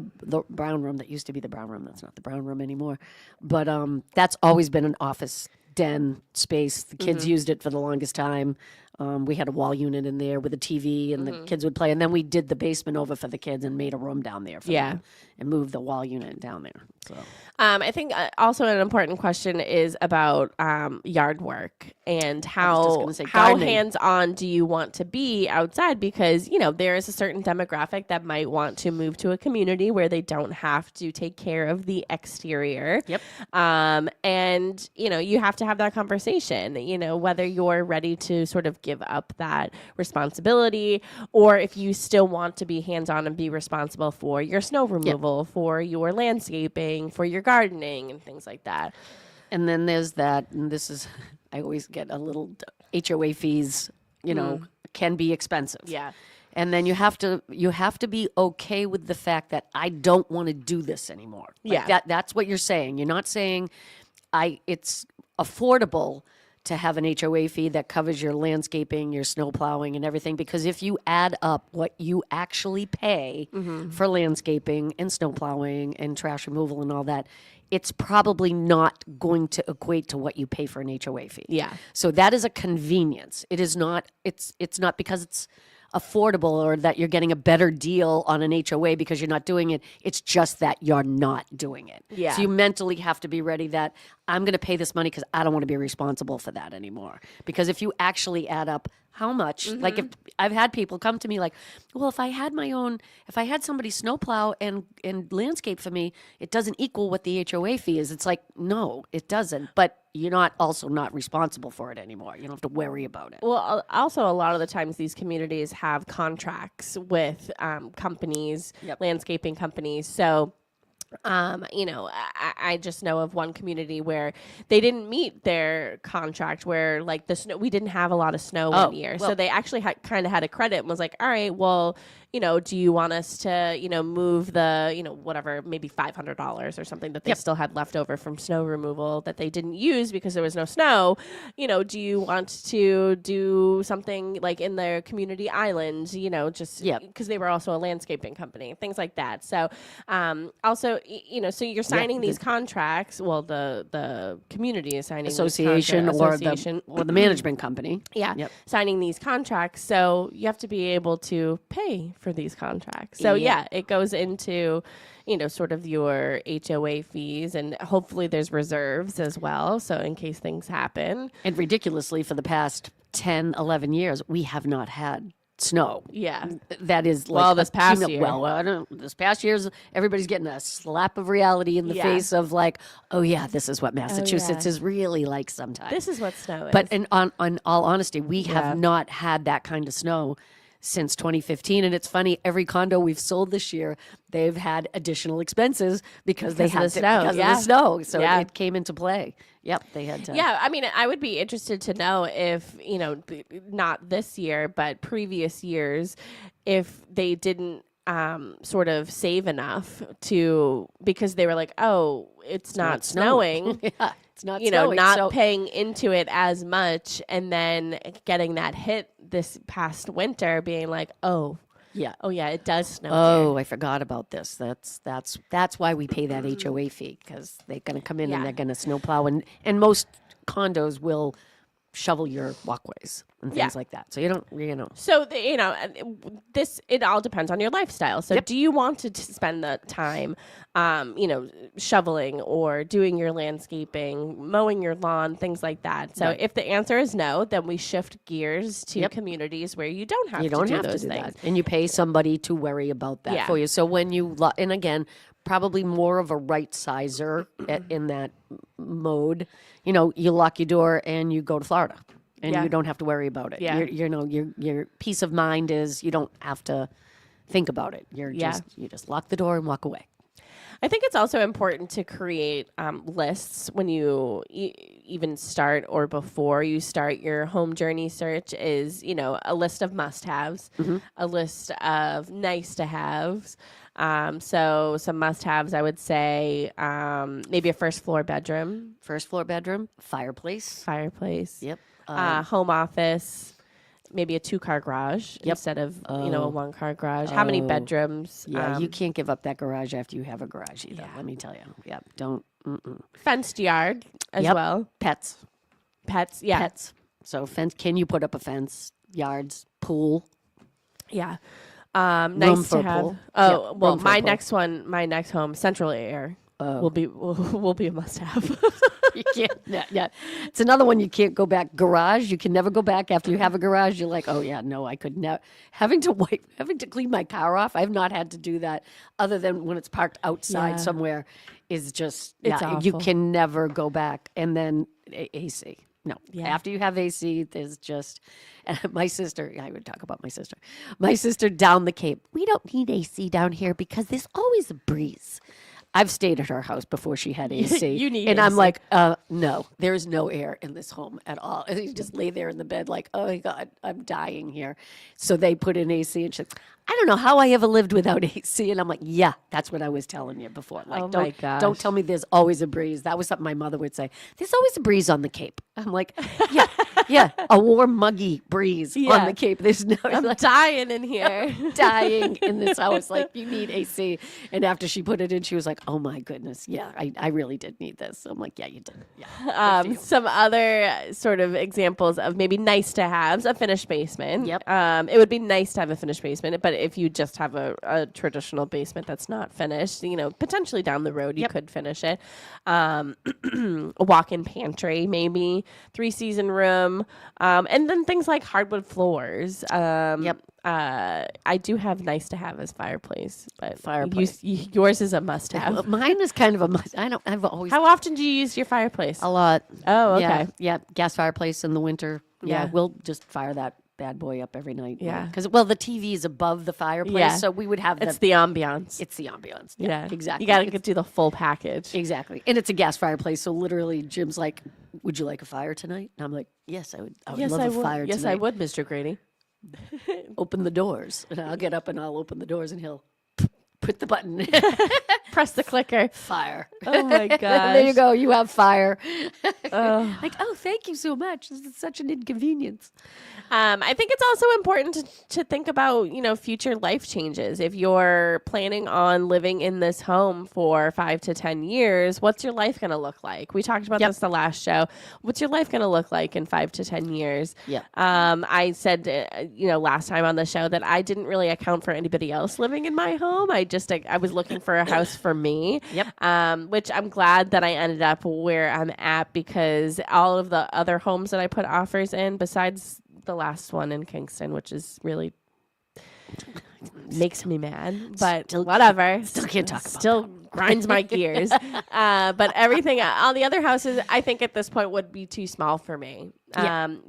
[SPEAKER 3] brown room that used to be the brown room, that's not the brown room anymore. But that's always been an office den space. The kids used it for the longest time. We had a wall unit in there with a TV, and the kids would play. And then we did the basement over for the kids and made a room down there for them and moved the wall unit down there. So
[SPEAKER 1] I think also an important question is about yard work and how hands-on do you want to be outside, because there is a certain demographic that might want to move to a community where they don't have to take care of the exterior. And you have to have that conversation, whether you're ready to sort of give up that responsibility, or if you still want to be hands-on and be responsible for your snow removal, for your landscaping, for your gardening and things like that.
[SPEAKER 3] And then there's that, and this is, I always get a little HOA fees, can be expensive.
[SPEAKER 1] Yeah.
[SPEAKER 3] And then you have to be okay with the fact that I don't want to do this anymore. That's what you're saying. You're not saying it's affordable to have an HOA fee that covers your landscaping, your snow plowing, and everything. Because if you add up what you actually pay for landscaping and snow plowing and trash removal and all that, it's probably not going to equate to what you pay for an HOA fee.
[SPEAKER 1] Yeah.
[SPEAKER 3] So that is a convenience. It is not. It's not because it's affordable or that you're getting a better deal on an HOA because you're not doing it. It's just that you're not doing it.
[SPEAKER 1] Yeah.
[SPEAKER 3] So you mentally have to be ready that I'm going to pay this money because I don't want to be responsible for that anymore. Because if you actually add up how much, like if I've had people come to me like, well, if I had somebody snowplow and landscape for me, it doesn't equal what the HOA fee is. It's like, no, it doesn't. But you're not responsible for it anymore. You don't have to worry about it.
[SPEAKER 1] Well, also a lot of the times these communities have contracts with companies, landscaping companies. So, I just know of one community where they didn't meet their contract, where like we didn't have a lot of snow one year. So they actually kind of had a credit and was like, all right, well, do you want us to, move the, whatever, maybe $500 or something that they still had left over from snow removal that they didn't use because there was no snow? Do you want to do something like in their community island, just because they were also a landscaping company, things like that. So also, so you're signing these contracts. Well, the community is signing
[SPEAKER 3] association or the management company.
[SPEAKER 1] Yeah. Yep. Signing these contracts. So you have to be able to pay for these contracts. So it goes into, sort of your HOA fees, and hopefully there's reserves as well. So in case things happen.
[SPEAKER 3] And ridiculously, for the past 10, 11 years, we have not had snow.
[SPEAKER 1] Yeah.
[SPEAKER 3] That is like
[SPEAKER 1] this past year.
[SPEAKER 3] This past year's everybody's getting a slap of reality in the face of like, oh yeah, this is what Massachusetts is really like sometimes.
[SPEAKER 1] This is what snow is.
[SPEAKER 3] But on all honesty, we have not had that kind of snow since 2015. And it's funny, every condo we've sold this year, they've had additional expenses because they had because of the snow. So it came into play. Yep, they had to.
[SPEAKER 1] Yeah, I mean, I would be interested to know if, not this year, but previous years, if they didn't sort of save enough because they were like, oh, it's not snowing.
[SPEAKER 3] Yeah, it's not snowing.
[SPEAKER 1] Not paying into it as much, and then getting that hit this past winter, being like, oh yeah, it does snow.
[SPEAKER 3] Oh, I forgot about this. That's why we pay that HOA fee, because they're going to come in and they're going to snowplow, and most condos will shovel your walkways and things like that. So you don't.
[SPEAKER 1] So it all depends on your lifestyle. So do you want to spend the time, shoveling or doing your landscaping, mowing your lawn, things like that? So if the answer is no, then we shift gears to communities where you don't have to do those things,
[SPEAKER 3] and you pay somebody to worry about that for you. So when and again, probably more of a right sizer in that mode. You lock your door and you go to Florida, and you don't have to worry about it.
[SPEAKER 1] Yeah.
[SPEAKER 3] Your peace of mind is you don't have to think about it. You just lock the door and walk away.
[SPEAKER 1] I think it's also important to create lists when you even start or before you start your home journey search. Is a list of must-haves, a list of nice-to-haves. So some must-haves, I would say, maybe a first floor bedroom, fireplace.
[SPEAKER 3] Yep.
[SPEAKER 1] Home office, maybe a 2-car garage instead of a 1-car garage. How many bedrooms?
[SPEAKER 3] Yeah, you can't give up that garage after you have a garage either. Let me tell you. Yeah, don't.
[SPEAKER 1] Fenced yard as well.
[SPEAKER 3] Pets.
[SPEAKER 1] Yeah.
[SPEAKER 3] Pets. So fence, can you put up a fence? Yards, pool.
[SPEAKER 1] Yeah.
[SPEAKER 3] Room
[SPEAKER 1] Nice
[SPEAKER 3] for
[SPEAKER 1] to
[SPEAKER 3] a
[SPEAKER 1] have.
[SPEAKER 3] pool.
[SPEAKER 1] Oh,
[SPEAKER 3] Yeah,
[SPEAKER 1] well,
[SPEAKER 3] room for a pool.
[SPEAKER 1] my next home, central air, will be a must have.
[SPEAKER 3] You can't. Yeah. It's another one you can't go back. Garage, you can never go back after you have a garage. You're like, oh yeah, no, I could never. Having to clean my car off. I've not had to do that other than when it's parked outside somewhere. Is just
[SPEAKER 1] It's
[SPEAKER 3] you
[SPEAKER 1] awful.
[SPEAKER 3] can never go back. And then AC. No,
[SPEAKER 1] Yeah.
[SPEAKER 3] after you have AC, there's just my sister. I would talk about my sister. My sister down the Cape. We don't need AC down here because there's always a breeze. I've stayed at her house before she had AC.
[SPEAKER 1] You need
[SPEAKER 3] and I'm
[SPEAKER 1] AC.
[SPEAKER 3] like, no, there is no air in this home at all. And you just lay there in the bed like, oh my God, I'm dying here. So they put in AC and she's like, I don't know how I ever lived without AC. And I'm like, yeah, that's what I was telling you before. Like,
[SPEAKER 1] Oh my gosh.
[SPEAKER 3] don't tell me there's always a breeze. That was something my mother would say. There's always a breeze on the Cape. I'm like, yeah, a warm, muggy breeze on
[SPEAKER 1] Yeah.
[SPEAKER 3] the Cape. There's no
[SPEAKER 1] I'm dying in here.
[SPEAKER 3] dying in this house. Like, you need AC. And after she put it in, she was like, oh my goodness. Yeah, I really did need this. I'm like, yeah, you did. Yeah.
[SPEAKER 1] Some other sort of examples of maybe nice to haves, a finished basement.
[SPEAKER 3] Yep.
[SPEAKER 1] It would be nice to have a finished basement, but if you just have a traditional basement that's not finished, potentially down the road you could finish it. A walk-in pantry, maybe 3-season room, and then things like hardwood floors. I do have nice to have as fireplace, but
[SPEAKER 3] Fireplace.
[SPEAKER 1] yours is a must have.
[SPEAKER 3] Mine is kind of a must. I've always
[SPEAKER 1] How often do you use your fireplace?
[SPEAKER 3] a lot.
[SPEAKER 1] Oh, okay.
[SPEAKER 3] Yeah. Gas fireplace in the winter. Yeah.
[SPEAKER 1] Yeah.
[SPEAKER 3] We'll just fire that bad boy up every night.
[SPEAKER 1] Yeah.
[SPEAKER 3] Because, the TV is above the fireplace.
[SPEAKER 1] Yeah.
[SPEAKER 3] So we would have
[SPEAKER 1] It's the ambiance.
[SPEAKER 3] It's the ambiance.
[SPEAKER 1] Yeah,
[SPEAKER 3] Exactly.
[SPEAKER 1] You got to do the full package.
[SPEAKER 3] Exactly. And it's a gas fireplace. So literally, Jim's like, would you like a fire tonight? And I'm like, yes, I would. I would love a fire
[SPEAKER 1] Yes,
[SPEAKER 3] tonight.
[SPEAKER 1] I would, Mr. Grady.
[SPEAKER 3] Open the doors. And I'll get up and I'll open the doors and he'll put the button.
[SPEAKER 1] Press the clicker.
[SPEAKER 3] Fire.
[SPEAKER 1] Oh my gosh.
[SPEAKER 3] There you go. You have fire. Like, oh, thank you so much. This is such an inconvenience.
[SPEAKER 1] I think it's also important to think about, future life changes. If you're planning on living in this home for 5 to 10 years, what's your life going to look like? We talked about this the last show. What's your life going to look like in 5 to 10 years?
[SPEAKER 3] Yeah.
[SPEAKER 1] I said, last time on the show that I didn't really account for anybody else living in my home. I was looking for a house for me.
[SPEAKER 3] Yep.
[SPEAKER 1] Which I'm glad that I ended up where I'm at, because all of the other homes that I put offers in, besides the last one in Kingston, which is really makes me mad, but whatever.
[SPEAKER 3] Still can't talk about
[SPEAKER 1] Still grinds my gears. But everything all the other houses, I think at this point would be too small for me.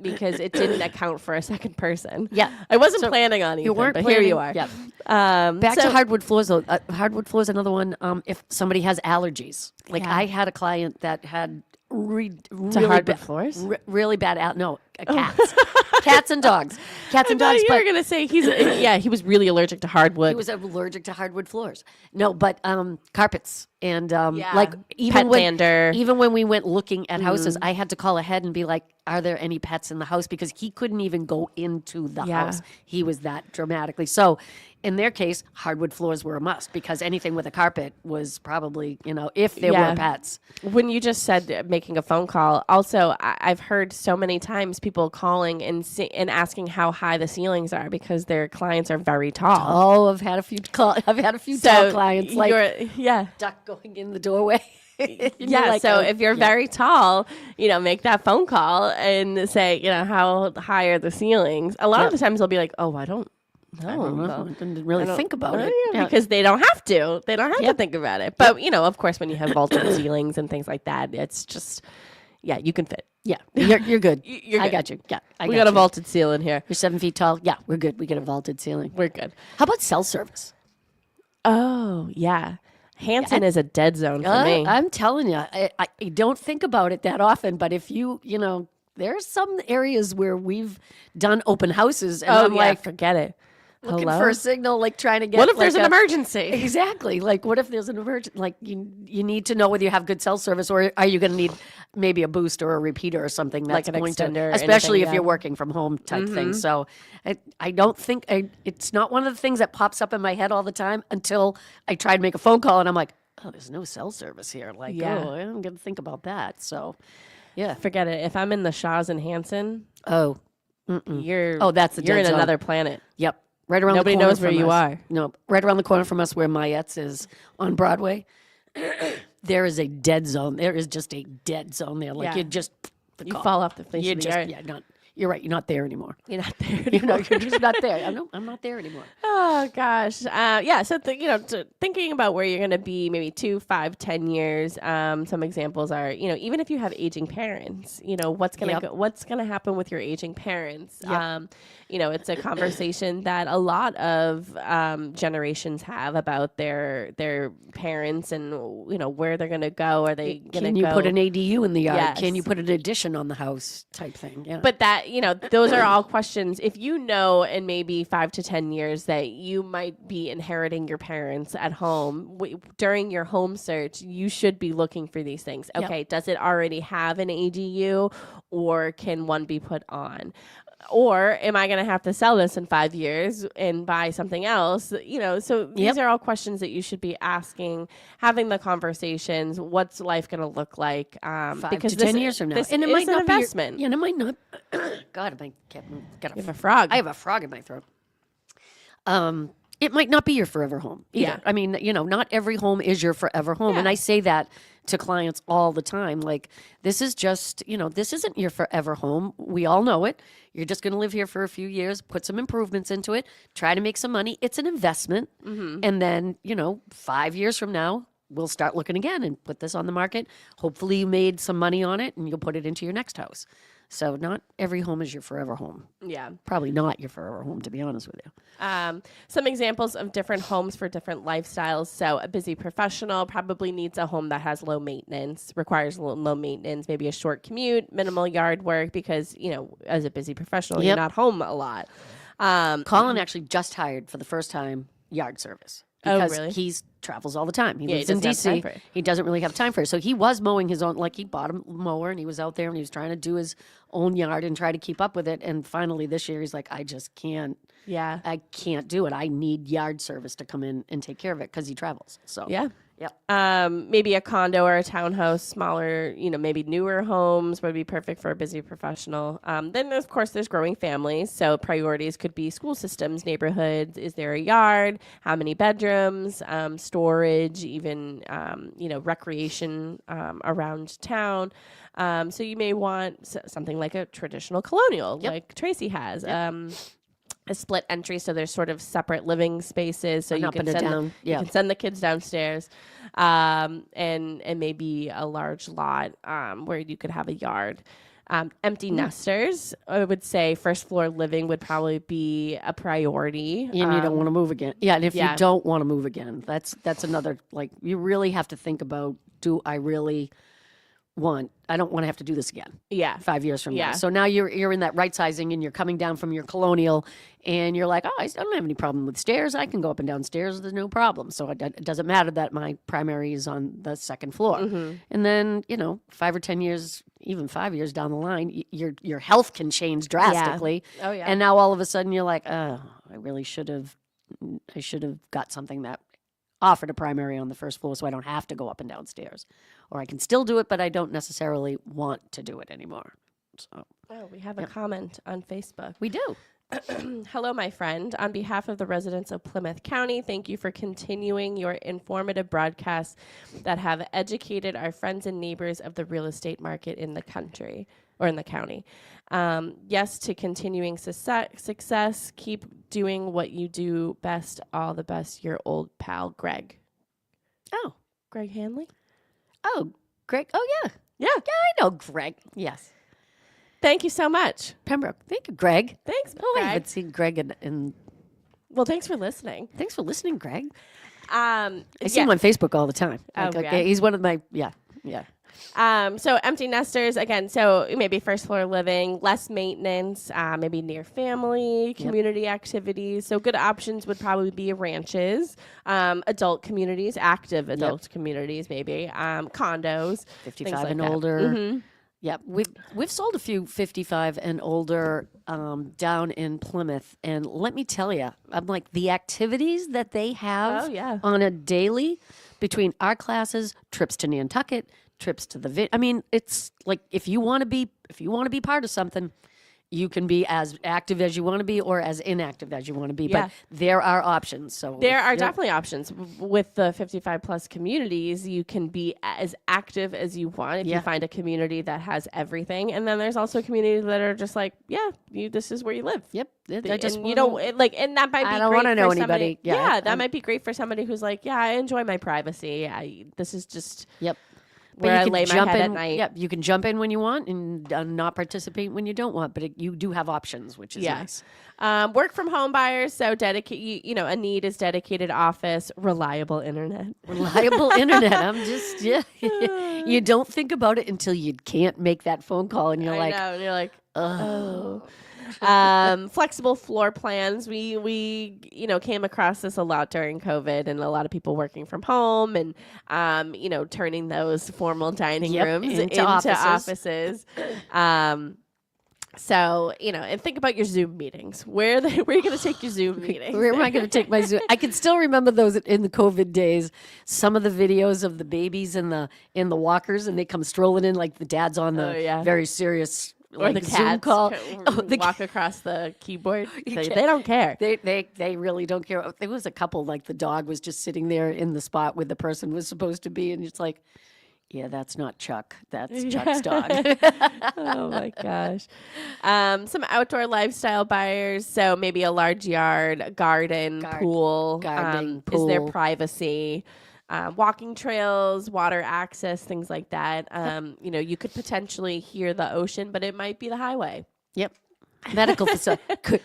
[SPEAKER 1] Because it didn't account for a second person.
[SPEAKER 3] Yeah.
[SPEAKER 1] I wasn't planning on either,
[SPEAKER 3] You weren't
[SPEAKER 1] but
[SPEAKER 3] planning.
[SPEAKER 1] here you are.
[SPEAKER 3] Yep.
[SPEAKER 1] Back
[SPEAKER 3] To hardwood floors, though. Hardwood floors, another one. If somebody has allergies, like
[SPEAKER 1] Yeah.
[SPEAKER 3] I had a client that had really
[SPEAKER 1] hardwood floors?
[SPEAKER 3] really bad cats, cats and dogs, cats and dogs.
[SPEAKER 1] You
[SPEAKER 3] But
[SPEAKER 1] were gonna say he was really allergic to hardwood.
[SPEAKER 3] he was allergic to hardwood floors. No, but carpets and
[SPEAKER 1] Yeah.
[SPEAKER 3] like
[SPEAKER 1] Petlander.
[SPEAKER 3] even when we went looking at houses, I had to call ahead and be like, "Are there any pets in the house?" Because he couldn't even go into the
[SPEAKER 1] Yeah.
[SPEAKER 3] house. He was that dramatically so. In their case, hardwood floors were a must because anything with a carpet was probably, if there were pets.
[SPEAKER 1] When you just said making a phone call, also I've heard so many times people calling and asking how high the ceilings are because their clients are very tall.
[SPEAKER 3] Oh, I've had a few tall clients like duck going in the doorway.
[SPEAKER 1] If you're very tall, make that phone call and say, how high are the ceilings? A lot of the times they'll be like, oh, I don't know.
[SPEAKER 3] I didn't really think about it.
[SPEAKER 1] Because they don't have to. They don't have to think about it. But, of course, when you have vaulted ceilings and things like that, it's just, you can fit.
[SPEAKER 3] Yeah, you're good.
[SPEAKER 1] You're
[SPEAKER 3] I
[SPEAKER 1] good.
[SPEAKER 3] got you. Yeah,
[SPEAKER 1] We got a vaulted ceiling here.
[SPEAKER 3] You're 7 feet tall. Yeah, we're good. We get a vaulted ceiling.
[SPEAKER 1] We're good.
[SPEAKER 3] How about cell service?
[SPEAKER 1] Oh, yeah. Hanson is a dead zone for me.
[SPEAKER 3] I'm telling you, I don't think about it that often, but if there's some areas where we've done open houses and I'm like,
[SPEAKER 1] forget it.
[SPEAKER 3] looking for a signal, like trying to get.
[SPEAKER 1] What if there's an emergency?
[SPEAKER 3] Exactly. Like, what if there's an emergency? Like, you need to know whether you have good cell service or are you going to need maybe a boost or a repeater or something that's
[SPEAKER 1] like an
[SPEAKER 3] going
[SPEAKER 1] extender,
[SPEAKER 3] to, especially
[SPEAKER 1] anything,
[SPEAKER 3] if you're working from home type thing. So, I don't think it's not one of the things that pops up in my head all the time until I try to make a phone call and I'm like, oh, there's no cell service here. Like, I'm going to think about that. So. Yeah.
[SPEAKER 1] Forget it. If I'm in the Shaws and Hanson,
[SPEAKER 3] Oh. That's the
[SPEAKER 1] you're
[SPEAKER 3] dead
[SPEAKER 1] in
[SPEAKER 3] zone.
[SPEAKER 1] another planet.
[SPEAKER 3] Yep. Right around
[SPEAKER 1] Nobody
[SPEAKER 3] the corner
[SPEAKER 1] knows where
[SPEAKER 3] from
[SPEAKER 1] you
[SPEAKER 3] us.
[SPEAKER 1] are.
[SPEAKER 3] No, right around the corner from us where Mayette's is on Broadway. There is a dead zone. There is just a dead zone there. Like
[SPEAKER 1] Yeah.
[SPEAKER 3] you just
[SPEAKER 1] You fall off the face
[SPEAKER 3] you
[SPEAKER 1] of the
[SPEAKER 3] just
[SPEAKER 1] earth.
[SPEAKER 3] you're right. You're not there anymore.
[SPEAKER 1] You're not there
[SPEAKER 3] You know,
[SPEAKER 1] anymore.
[SPEAKER 3] you're just not there. I'm not there anymore.
[SPEAKER 1] Oh gosh, So thinking about where you're going to be, maybe 2, 5, 10 years. Some examples are, even if you have aging parents, what's gonna happen with your aging parents.
[SPEAKER 3] Yep.
[SPEAKER 1] It's a conversation that a lot of generations have about their parents and where they're going to go. Are they going to go?
[SPEAKER 3] Can you put an ADU in the yard?
[SPEAKER 1] Yes.
[SPEAKER 3] Can you put an addition on the house? Type thing. Yeah.
[SPEAKER 1] But that, those are all questions. If in maybe 5 to 10 years that you might be inheriting your parents at home, during your home search, you should be looking for these things. Okay,
[SPEAKER 3] Yep.
[SPEAKER 1] does it already have an ADU, or can one be put on? Or am I going to have to sell this in 5 years and buy something else? So these are all questions that you should be asking, having the conversations. What's life going to look like?
[SPEAKER 3] 5
[SPEAKER 1] because
[SPEAKER 3] to 10 years from now,
[SPEAKER 1] this
[SPEAKER 3] and it
[SPEAKER 1] is
[SPEAKER 3] might
[SPEAKER 1] an
[SPEAKER 3] not
[SPEAKER 1] investment.
[SPEAKER 3] Be and it might not. God, I got
[SPEAKER 1] You have a frog.
[SPEAKER 3] I have a frog in my throat. It might not be your forever home either.
[SPEAKER 1] Yeah.
[SPEAKER 3] I mean, not every home is your forever home. And
[SPEAKER 1] Yeah.
[SPEAKER 3] I say that to clients all the time. Like, this is just, this isn't your forever home. We all know it. You're just going to live here for a few years, put some improvements into it, try to make some money. It's an investment.
[SPEAKER 1] Mm-hmm.
[SPEAKER 3] And then, 5 years from now, we'll start looking again and put this on the market. Hopefully you made some money on it and you'll put it into your next house. So not every home is your forever home.
[SPEAKER 1] Yeah.
[SPEAKER 3] Probably not your forever home, to be honest with you.
[SPEAKER 1] Some examples of different homes for different lifestyles. So a busy professional probably needs a home that has low maintenance, requires low maintenance, maybe a short commute, minimal yard work, because, as a busy professional, you're
[SPEAKER 3] Yep.
[SPEAKER 1] not home a lot.
[SPEAKER 3] Colin actually just hired for the first time yard service.
[SPEAKER 1] Oh,
[SPEAKER 3] Because
[SPEAKER 1] really?
[SPEAKER 3] he travels all the time. He
[SPEAKER 1] Yeah, he
[SPEAKER 3] lives in
[SPEAKER 1] doesn't have time
[SPEAKER 3] D.C.
[SPEAKER 1] for it.
[SPEAKER 3] He doesn't really have time for it. So he was mowing his own, like he bought a mower and he was out there and he was trying to do his own yard and try to keep up with it. And finally this year he's like, I just can't.
[SPEAKER 1] Yeah.
[SPEAKER 3] I can't do it. I need yard service to come in and take care of it because he travels. So
[SPEAKER 1] Yeah.
[SPEAKER 3] yeah.
[SPEAKER 1] Maybe a condo or a townhouse, smaller, maybe newer homes would be perfect for a busy professional. Then, of course, there's growing families. So priorities could be school systems, neighborhoods. Is there a yard? How many bedrooms? Storage, even, recreation around town. So you may want something like a traditional colonial,
[SPEAKER 3] Yep.
[SPEAKER 1] like Tracy has. A split entry, so there's sort of separate living spaces, so
[SPEAKER 3] An
[SPEAKER 1] you
[SPEAKER 3] up
[SPEAKER 1] can
[SPEAKER 3] and a
[SPEAKER 1] send
[SPEAKER 3] down.
[SPEAKER 1] you
[SPEAKER 3] Yeah.
[SPEAKER 1] can send the kids downstairs, and maybe a large lot where you could have a yard. Empty nesters, I would say first floor living would probably be a priority.
[SPEAKER 3] And you don't want to move again. Yeah, and if
[SPEAKER 1] yeah.
[SPEAKER 3] you don't want to move again, that's another, like, you really have to think about, do I really I don't want to have to do this again.
[SPEAKER 1] Yeah.
[SPEAKER 3] 5 years from
[SPEAKER 1] Yeah.
[SPEAKER 3] now. So now you're in that right sizing and you're coming down from your colonial and you're like, I don't have any problem with stairs. I can go up and down stairs. There's no problem. So it doesn't matter that my primary is on the second floor.
[SPEAKER 1] Mm-hmm.
[SPEAKER 3] And then, 5 or 10 years, even 5 years down the line, your health can change drastically.
[SPEAKER 1] Oh, yeah.
[SPEAKER 3] And now all of a sudden you're like, I should have got something that offered a primary on the first floor so I don't have to go up and down stairs. Or I can still do it, but I don't necessarily want to do it anymore. So
[SPEAKER 1] We have a comment on Facebook.
[SPEAKER 3] we do.
[SPEAKER 1] Hello, my friend. On behalf of the residents of Plymouth County, thank you for continuing your informative broadcasts that have educated our friends and neighbors of the real estate market in the country or in the county. Yes, to continuing success. Keep doing what you do best. All the best. Your old pal, Greg.
[SPEAKER 3] Oh.
[SPEAKER 1] Greg Hanley?
[SPEAKER 3] Oh, Greg. Oh, yeah.
[SPEAKER 1] Yeah.
[SPEAKER 3] Yeah, I know Greg. Yes.
[SPEAKER 1] Thank you so much.
[SPEAKER 3] Pembroke. Thank you, Greg.
[SPEAKER 1] Thanks,
[SPEAKER 3] Oh, I
[SPEAKER 1] Greg.
[SPEAKER 3] haven't seen Greg and
[SPEAKER 1] Well, thanks for listening.
[SPEAKER 3] thanks for listening, Greg.
[SPEAKER 1] I
[SPEAKER 3] I see him on Facebook all the time.
[SPEAKER 1] Oh, yeah?
[SPEAKER 3] He's one of my, yeah.
[SPEAKER 1] So empty nesters, again, so maybe first floor living, less maintenance, maybe near family, community activities. So good options would probably be ranches, adult communities, active adult communities, maybe, condos.
[SPEAKER 3] 55
[SPEAKER 1] like
[SPEAKER 3] and
[SPEAKER 1] that.
[SPEAKER 3] older.
[SPEAKER 1] Mm-hmm.
[SPEAKER 3] Yeah, we've sold a few 55 and older down in Plymouth, and let me tell you, I'm like, the activities that they have
[SPEAKER 1] Oh, yeah.
[SPEAKER 3] on a daily between our classes, trips to Nantucket, trips to the I mean, it's like if you want to be part of something, you can be as active as you want to be or as inactive as you want to be.
[SPEAKER 1] Yeah.
[SPEAKER 3] But there are options. So
[SPEAKER 1] there are definitely options. With the 55 plus communities, you can be as active as you want if you find a community that has everything. And then there's also communities that are just like, this is where you live.
[SPEAKER 3] Yep.
[SPEAKER 1] I just and that might be
[SPEAKER 3] I don't want to know anybody.
[SPEAKER 1] That might be great for somebody who's like, I enjoy my privacy. This is just where I lay my head at night.
[SPEAKER 3] Yep, you can jump in when you want and not participate when you don't want, but you do have options, which is nice.
[SPEAKER 1] Work from home buyers, so dedicate. A need is dedicated office, reliable internet.
[SPEAKER 3] Reliable internet. I'm just you don't think about it until you can't make that phone call, and you're
[SPEAKER 1] and you're like, oh. Flexible floor plans. We came across this a lot during COVID, and a lot of people working from home, and turning those formal dining rooms into offices. So, and think about your Zoom meetings. Where are you going to take your Zoom meetings?
[SPEAKER 3] Where am I going to take my Zoom? I can still remember those in the COVID days. Some of the videos of the babies in the walkers, and they come strolling in like the dad's on the very serious.
[SPEAKER 1] Or the
[SPEAKER 3] Zoom
[SPEAKER 1] cats
[SPEAKER 3] call.
[SPEAKER 1] Walk across the keyboard. They don't care.
[SPEAKER 3] They really don't care. There was a couple, like the dog was just sitting there in the spot where the person was supposed to be, and it's like, yeah, that's not Chuck. That's Chuck's dog.
[SPEAKER 1] Oh my gosh. Some outdoor lifestyle buyers. So maybe a large yard, garden, pool. Is there privacy? Walking trails, water access, things like that. You could potentially hear the ocean, but it might be the highway.
[SPEAKER 3] Yep. Medical facility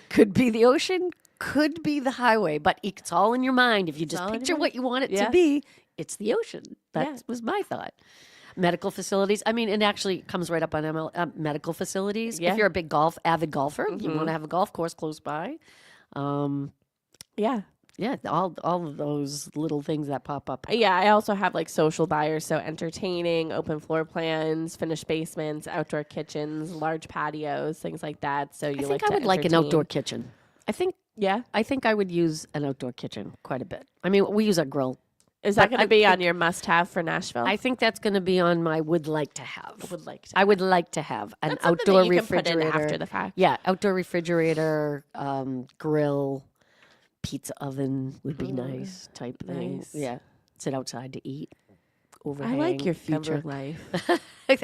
[SPEAKER 3] could be the ocean, could be the highway, but it's all in your mind. If you just picture what you want it to be, it's the ocean. That was my thought. Medical facilities. I mean, it actually comes right up on medical facilities. Yeah. If you're a big avid golfer, you want to have a golf course close by. Yeah, all of those little things that pop up.
[SPEAKER 1] Yeah, I also have like social buyers, so entertaining, open floor plans, finished basements, outdoor kitchens, large patios, things like that. So I
[SPEAKER 3] would like an outdoor kitchen. I think I would use an outdoor kitchen quite a bit. I mean, we use our grill.
[SPEAKER 1] Is that going to be on your must-have for Nashville?
[SPEAKER 3] I think that's going to be on my would like to have. I would like to have an
[SPEAKER 1] that's
[SPEAKER 3] outdoor
[SPEAKER 1] that you
[SPEAKER 3] refrigerator.
[SPEAKER 1] Can put in after the fact.
[SPEAKER 3] Yeah, outdoor refrigerator, grill. Pizza oven would be nice type thing. Yeah. Sit outside to eat. Overhang.
[SPEAKER 1] I like your future life.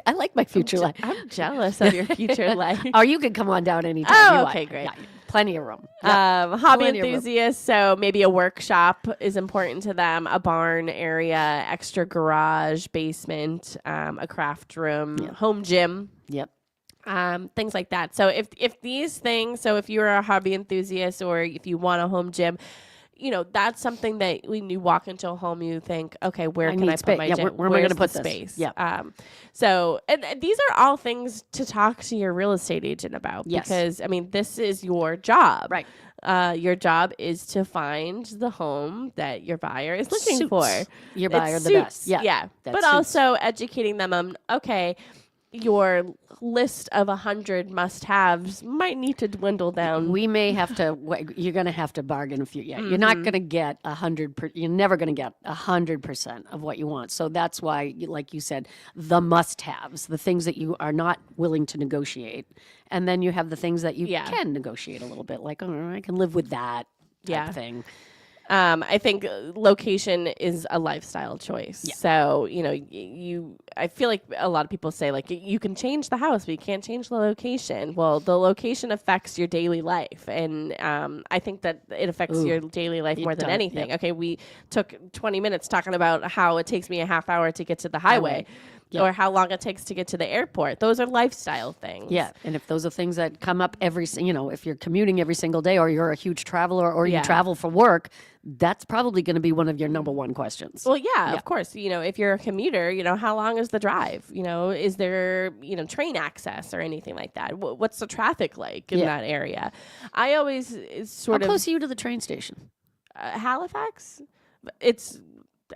[SPEAKER 3] I like my future life.
[SPEAKER 1] I'm jealous of your future life.
[SPEAKER 3] Oh, you can come on down anytime.
[SPEAKER 1] Oh, okay, great.
[SPEAKER 3] Yeah, plenty of room.
[SPEAKER 1] Hobby enthusiasts, so maybe a workshop is important to them, a barn area, extra garage, basement, a craft room, home gym.
[SPEAKER 3] Yep.
[SPEAKER 1] Things like that. So if these things, so if you're a hobby enthusiast or if you want a home gym, that's something that when you walk into a home, you think, okay, where can I put my gym?
[SPEAKER 3] Where am I going to put this
[SPEAKER 1] space?
[SPEAKER 3] Yeah.
[SPEAKER 1] So and these are all things to talk to your real estate agent about because, I mean, this is your job.
[SPEAKER 3] Right.
[SPEAKER 1] Your job is to find the home that your buyer is looking for.
[SPEAKER 3] Your buyer the best.
[SPEAKER 1] Yeah. But also educating them on, okay, your list of 100 must-haves might need to dwindle down.
[SPEAKER 3] We may have to. You're going to have to bargain a few. Yeah, you're not going to get 100. You're never going to get 100% of what you want. So that's why, like you said, the must-haves, the things that you are not willing to negotiate, and then you have the things that you can negotiate a little bit. Like, I can live with that type thing.
[SPEAKER 1] I think location is a lifestyle choice. Yeah. So, I feel like a lot of people say, like, you can change the house, but you can't change the location. Well, the location affects your daily life. And I think that it affects your daily life more than anything. Yep. Okay, we took 20 minutes talking about how it takes me a half hour to get to the highway. Or how long it takes to get to the airport. Those are lifestyle things.
[SPEAKER 3] Yeah, and if those are things that come up if you're commuting every single day or you're a huge traveler or you travel for work, that's probably going to be one of your number one questions.
[SPEAKER 1] Well, of course. If you're a commuter, how long is the drive? Is there, train access or anything like that? What's the traffic like in that area? I always
[SPEAKER 3] How close are you to the train station?
[SPEAKER 1] Halifax?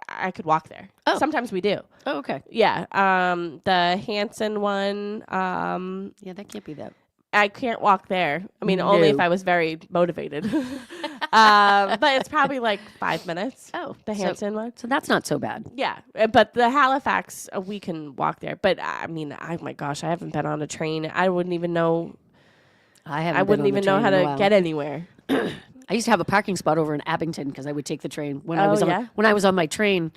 [SPEAKER 1] I could walk there.
[SPEAKER 3] Oh.
[SPEAKER 1] Sometimes we do.
[SPEAKER 3] Oh, okay.
[SPEAKER 1] Yeah. The Hanson one.
[SPEAKER 3] That can't be that.
[SPEAKER 1] I can't walk there. I mean, only if I was very motivated. But it's probably like 5 minutes.
[SPEAKER 3] Oh,
[SPEAKER 1] the Hampton one.
[SPEAKER 3] So that's not so bad.
[SPEAKER 1] Yeah, but the Halifax, we can walk there. But I mean, oh my gosh, I haven't been on a train. I wouldn't even know. I wouldn't even know how to get anywhere.
[SPEAKER 3] I used to have a parking spot over in Abington because I would take the train when I was on my train.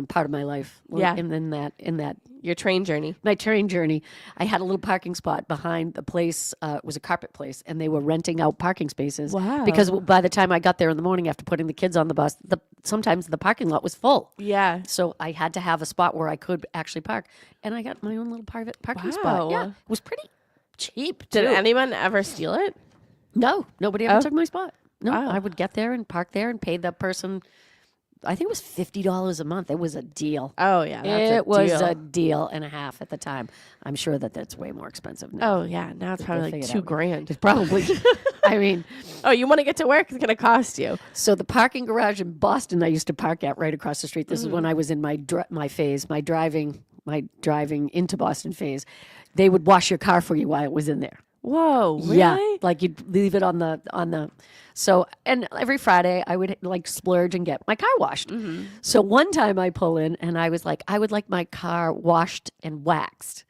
[SPEAKER 3] Part of my life, in that
[SPEAKER 1] your train journey,
[SPEAKER 3] my train journey, I had a little parking spot behind the place. It was a carpet place, and they were renting out parking spaces.
[SPEAKER 1] Wow!
[SPEAKER 3] Because by the time I got there in the morning after putting the kids on the bus, sometimes the parking lot was full.
[SPEAKER 1] Yeah.
[SPEAKER 3] So I had to have a spot where I could actually park, and I got my own little private parking spot. Yeah, it was pretty cheap.
[SPEAKER 1] Did anyone ever steal it?
[SPEAKER 3] No, nobody ever took my spot. No, I would get there and park there and pay the person. I think it was $50 a month. It was a deal.
[SPEAKER 1] Oh yeah,
[SPEAKER 3] it was a deal and a half at the time. I'm sure that's way more expensive now.
[SPEAKER 1] Oh yeah, now it's probably like $2,000.
[SPEAKER 3] It's probably. I mean,
[SPEAKER 1] you want to get to work? It's going to cost you.
[SPEAKER 3] So the parking garage in Boston, I used to park at right across the street. This is when I was in my driving into Boston phase. They would wash your car for you while it was in there.
[SPEAKER 1] Whoa, really?
[SPEAKER 3] Yeah, like you'd leave it on the. So, and every Friday I would like splurge and get my car washed. Mm-hmm. So one time I pull in and I was like, I would like my car washed and waxed.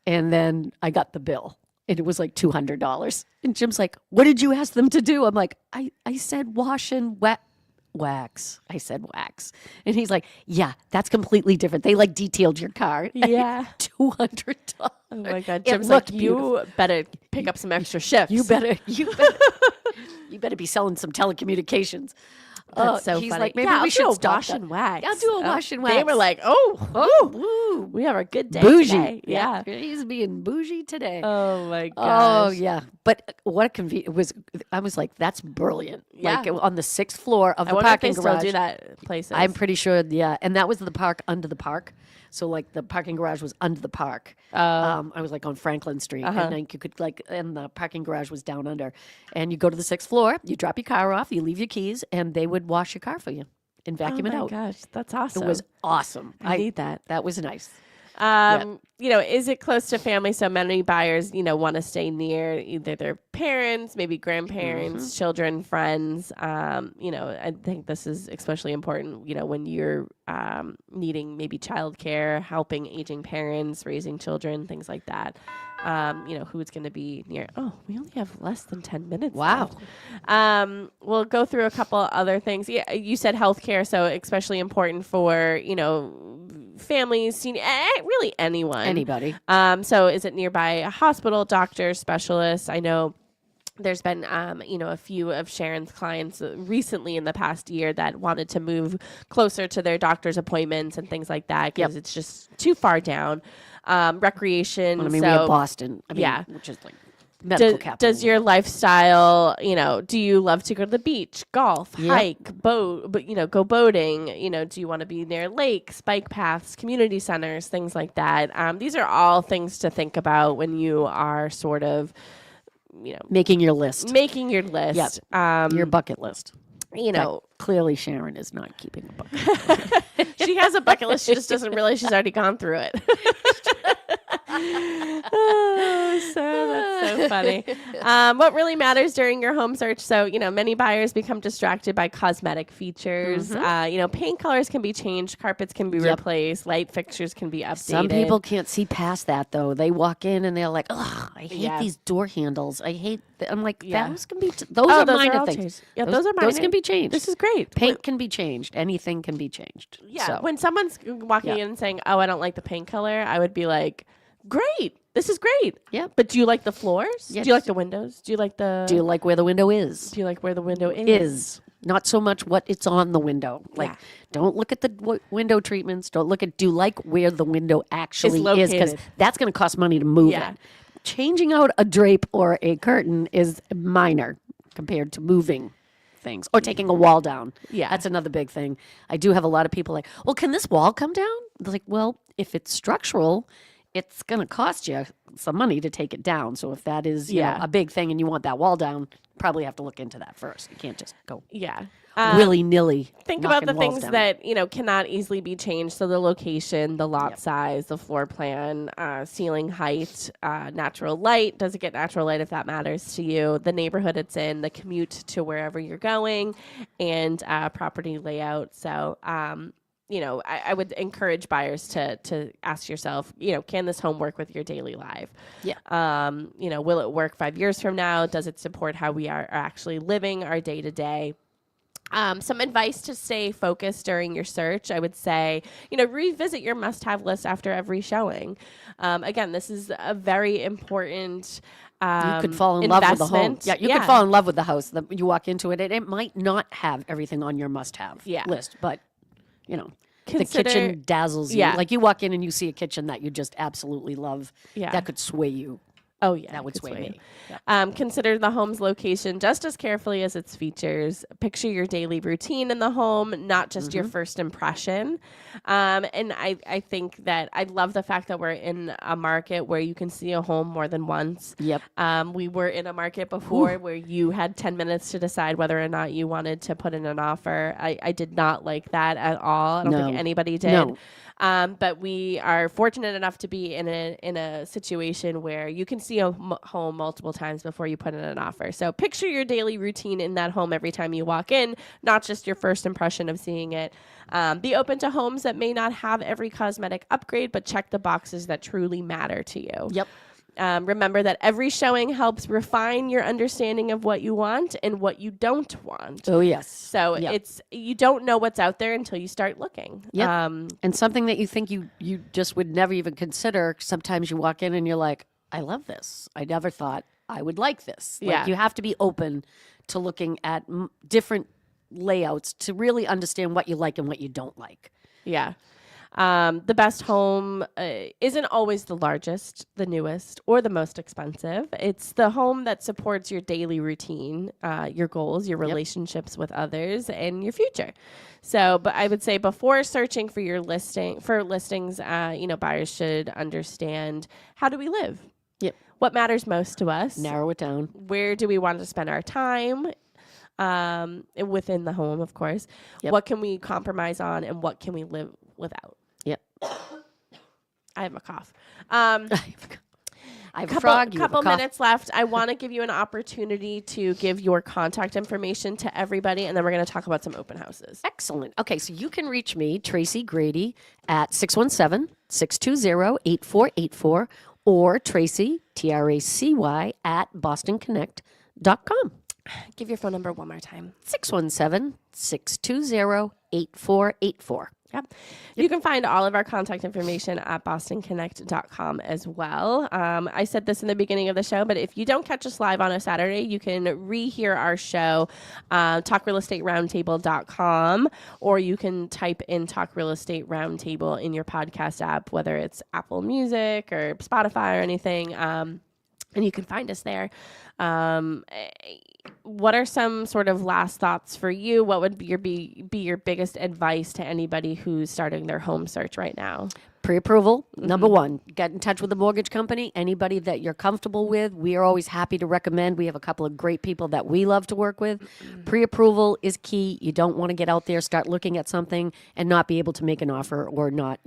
[SPEAKER 3] And then I got the bill and it was like $200. And Jim's like, what did you ask them to do? I'm like, I said wash and wax. I said wax. And he's like, yeah, that's completely different. They like detailed your car.
[SPEAKER 1] Yeah.
[SPEAKER 3] $200.
[SPEAKER 1] Oh my God. Jim's like, you better pick up some extra shifts.
[SPEAKER 3] You better be selling some telecommunications.
[SPEAKER 1] That's so
[SPEAKER 3] he's
[SPEAKER 1] funny.
[SPEAKER 3] like, maybe we should stop
[SPEAKER 1] wash and wax.
[SPEAKER 3] I'll do a wash and wax.
[SPEAKER 1] They were like, we have a good day
[SPEAKER 3] bougie.
[SPEAKER 1] Today. Yeah.
[SPEAKER 3] He's being bougie today.
[SPEAKER 1] Oh my gosh.
[SPEAKER 3] Oh yeah. But what a convenience it was. I was like, that's brilliant.
[SPEAKER 1] Yeah.
[SPEAKER 3] Like on the 6th floor of the
[SPEAKER 1] wonder
[SPEAKER 3] parking
[SPEAKER 1] if they
[SPEAKER 3] garage.
[SPEAKER 1] still do that places.
[SPEAKER 3] I'm pretty sure. Yeah. And that was the park under the park. So like the parking garage was under the park. I was like on Franklin Street, and like you could and the parking garage was down under. And you go to the 6th floor, you drop your car off, you leave your keys, and they would wash your car for you and vacuum it out.
[SPEAKER 1] Oh my gosh, that's awesome.
[SPEAKER 3] It was awesome.
[SPEAKER 1] I need that.
[SPEAKER 3] That was nice.
[SPEAKER 1] Is it close to family? So many buyers, want to stay near either their parents, maybe grandparents, children, friends. I think this is especially important, when you're needing maybe childcare, helping aging parents, raising children, things like that. Who's going to be near. Oh, we only have less than 10 minutes.
[SPEAKER 3] Wow.
[SPEAKER 1] Left. We'll go through a couple other things. Yeah, you said healthcare, so especially important for, families, senior, really anyone.
[SPEAKER 3] Anybody.
[SPEAKER 1] So is it nearby a hospital, doctor, specialist? I know there's been, a few of Sharon's clients recently in the past year that wanted to move closer to their doctor's appointments and things like that because it's just too far down. Recreation.
[SPEAKER 3] Well, we have Boston. Which is like medical capital.
[SPEAKER 1] Does your lifestyle, do you love to go to the beach, golf, hike, boat, go boating? Do you want to be near lakes, bike paths, community centers, things like that? These are all things to think about when you are sort of,
[SPEAKER 3] making your list.
[SPEAKER 1] Yep.
[SPEAKER 3] Your bucket list.
[SPEAKER 1] But
[SPEAKER 3] clearly Sharon is not keeping a bucket list.
[SPEAKER 1] She has a bucket list. She just doesn't realize she's already gone through it. That's so funny. What really matters during your home search? So, many buyers become distracted by cosmetic features. Paint colors can be changed. Carpets can be replaced. Light fixtures can be updated.
[SPEAKER 3] Some people can't see past that, though. They walk in and they're like, ugh, I hate these door handles. I hate I'm like, those can be, those are minor things.
[SPEAKER 1] Yeah, those are minor.
[SPEAKER 3] Those can be changed.
[SPEAKER 1] This is great.
[SPEAKER 3] Paint can be changed. Anything can be changed.
[SPEAKER 1] Yeah.
[SPEAKER 3] So.
[SPEAKER 1] When someone's walking in and saying, oh, I don't like the paint color, I would be like, great. This is great.
[SPEAKER 3] Yeah.
[SPEAKER 1] But do you like the floors?
[SPEAKER 3] Yes.
[SPEAKER 1] Do you like the windows? Do you like
[SPEAKER 3] where the window is?
[SPEAKER 1] Do you like where the window is?
[SPEAKER 3] Not so much what it's on the window. Like, don't look at the window treatments. Do you like where the window actually is? Because that's going to cost money to move it. Changing out a drape or a curtain is minor compared to moving things or taking a wall down.
[SPEAKER 1] Yeah.
[SPEAKER 3] That's another big thing. I do have a lot of people like, well, can this wall come down? They're like, well, if it's structural it's going to cost you some money to take it down. So if that is you know,
[SPEAKER 1] Yeah.
[SPEAKER 3] a big thing and you want that wall down, probably have to look into that first. You can't just go
[SPEAKER 1] Yeah.
[SPEAKER 3] willy-nilly.
[SPEAKER 1] Think about the
[SPEAKER 3] knocking walls
[SPEAKER 1] things
[SPEAKER 3] down.
[SPEAKER 1] that, cannot easily be changed. So the location, the lot
[SPEAKER 3] Yep.
[SPEAKER 1] size, the floor plan, ceiling height, natural light. Does it get natural light if that matters to you? The neighborhood it's in, the commute to wherever you're going, and property layout. So, I would encourage buyers to ask yourself, can this home work with your daily life?
[SPEAKER 3] Yeah.
[SPEAKER 1] Will it work 5 years from now? Does it support how we are actually living our day to day? Some advice to stay focused during your search, I would say, revisit your must-have list after every showing. Again, this is a very important
[SPEAKER 3] You could fall in love with the home.
[SPEAKER 1] investment.
[SPEAKER 3] Yeah, you could fall in love with the house. You walk into it, and it might not have everything on your must-have list, but, the kitchen dazzles you.
[SPEAKER 1] Yeah.
[SPEAKER 3] Like you walk in and you see a kitchen that you just absolutely love.
[SPEAKER 1] Yeah.
[SPEAKER 3] That could sway you.
[SPEAKER 1] Oh, yeah.
[SPEAKER 3] That would
[SPEAKER 1] could
[SPEAKER 3] sway me.
[SPEAKER 1] Consider the home's location just as carefully as its features. Picture your daily routine in the home, not just your first impression. And I think that I love the fact that we're in a market where you can see a home more than once.
[SPEAKER 3] Yep.
[SPEAKER 1] We were in a market before where you had 10 minutes to decide whether or not you wanted to put in an offer. I did not like that at all. I don't think anybody did.
[SPEAKER 3] No.
[SPEAKER 1] But we are fortunate enough to be in a situation where you can see a home multiple times before you put in an offer. So picture your daily routine in that home every time you walk in, not just your first impression of seeing it. Be open to homes that may not have every cosmetic upgrade, but check the boxes that truly matter to you.
[SPEAKER 3] Yep.
[SPEAKER 1] Remember that every showing helps refine your understanding of what you want and what you don't want.
[SPEAKER 3] Oh, yes.
[SPEAKER 1] So you don't know what's out there until you start looking.
[SPEAKER 3] Yeah. And something that you think you just would never even consider, sometimes you walk in and you're like, I love this. I never thought I would like this. Like you have to be open to looking at different layouts to really understand what you like and what you don't like.
[SPEAKER 1] Yeah. The best home isn't always the largest, the newest, or the most expensive. It's the home that supports your daily routine, your goals, your relationships with others, and your future. So, but I would say before searching for listings, buyers should understand, how do we live?
[SPEAKER 3] Yep.
[SPEAKER 1] What matters most to us?
[SPEAKER 3] Narrow it down.
[SPEAKER 1] Where do we want to spend our time? Within the home, of course.
[SPEAKER 3] Yep.
[SPEAKER 1] What can we compromise on, and what can we live without?
[SPEAKER 3] Yep.
[SPEAKER 1] I have a cough.
[SPEAKER 3] I have a frog.
[SPEAKER 1] Couple minutes left. I want to give you an opportunity to give your contact information to everybody, and then we're going to talk about some open houses.
[SPEAKER 3] Excellent. Okay, so you can reach me, Tracy Grady, at 617-620-8484, or Tracy, Tracy, at bostonconnect.com.
[SPEAKER 1] Give your phone number one more time.
[SPEAKER 3] 617-620-8484.
[SPEAKER 1] Yep. You can find all of our contact information at bostonconnect.com as well. I said this in the beginning of the show, but if you don't catch us live on a Saturday, you can rehear our show, talkrealestateroundtable.com, or you can type in Talk Real Estate Roundtable in your podcast app, whether it's Apple Music or Spotify or anything, and you can find us there. What are some sort of last thoughts for you? What would be your biggest advice to anybody who's starting their home search right now?
[SPEAKER 3] Pre-approval, number one. Get in touch with the mortgage company. Anybody that you're comfortable with, we are always happy to recommend. We have a couple of great people that we love to work with. Pre-approval is key. You don't want to get out there, start looking at something, and not be able to make an offer or not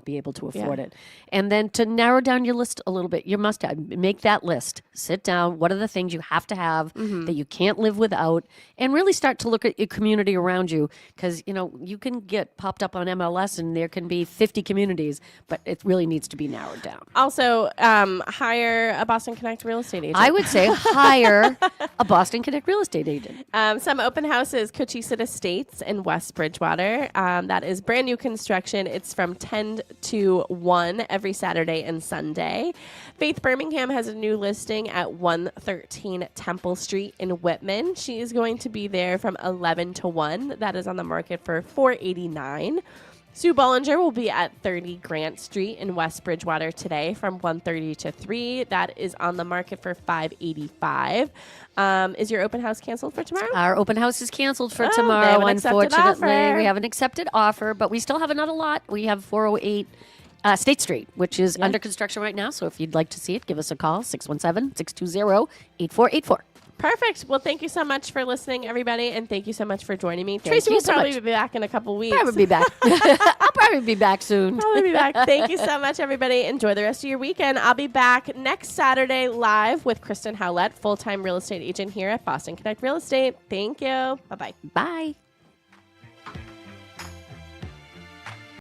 [SPEAKER 3] be able to afford it. And then to narrow down your list a little bit, you must make that list. Sit down. What are the things you have to have that you can't live without? And really start to look at your community around you, because, you can get popped up on MLS and there can be 50 communities, but it really needs to be narrowed down.
[SPEAKER 1] Also, hire a Boston Connect real estate agent.
[SPEAKER 3] I would say hire a Boston Connect real estate agent.
[SPEAKER 1] Some open houses, Cochise Estates in West Bridgewater. That is brand new construction. It's from 10 to 1 every Saturday and Sunday. Faith Birmingham has a new listing at 113 Temple Street in Whitman. She is going to be there from 11 to 1. That is on the market for $489. Sue Bollinger will be at 30 Grant Street in West Bridgewater today from 1:30 to 3. That is on the market for $585. Is your open house canceled for tomorrow?
[SPEAKER 3] Our open house is canceled for
[SPEAKER 1] They
[SPEAKER 3] tomorrow,
[SPEAKER 1] have an accepted
[SPEAKER 3] unfortunately.
[SPEAKER 1] offer.
[SPEAKER 3] We have an accepted offer, but we still have another lot. We have 408 State Street, which is under construction right now. So if you'd like to see it, give us a call, 617-620-8484.
[SPEAKER 1] Perfect. Well, thank you so much for listening, everybody, and thank you so much for joining me.
[SPEAKER 3] Thank
[SPEAKER 1] Tracy
[SPEAKER 3] you
[SPEAKER 1] will
[SPEAKER 3] so
[SPEAKER 1] probably
[SPEAKER 3] much.
[SPEAKER 1] be back in a couple weeks.
[SPEAKER 3] Probably be back. I'll probably be back soon.
[SPEAKER 1] Probably be back. Thank you so much, everybody. Enjoy the rest of your weekend. I'll be back next Saturday live with Kristen Howlett, full-time real estate agent here at Boston Connect Real Estate. Thank you. Bye-bye.
[SPEAKER 3] Bye.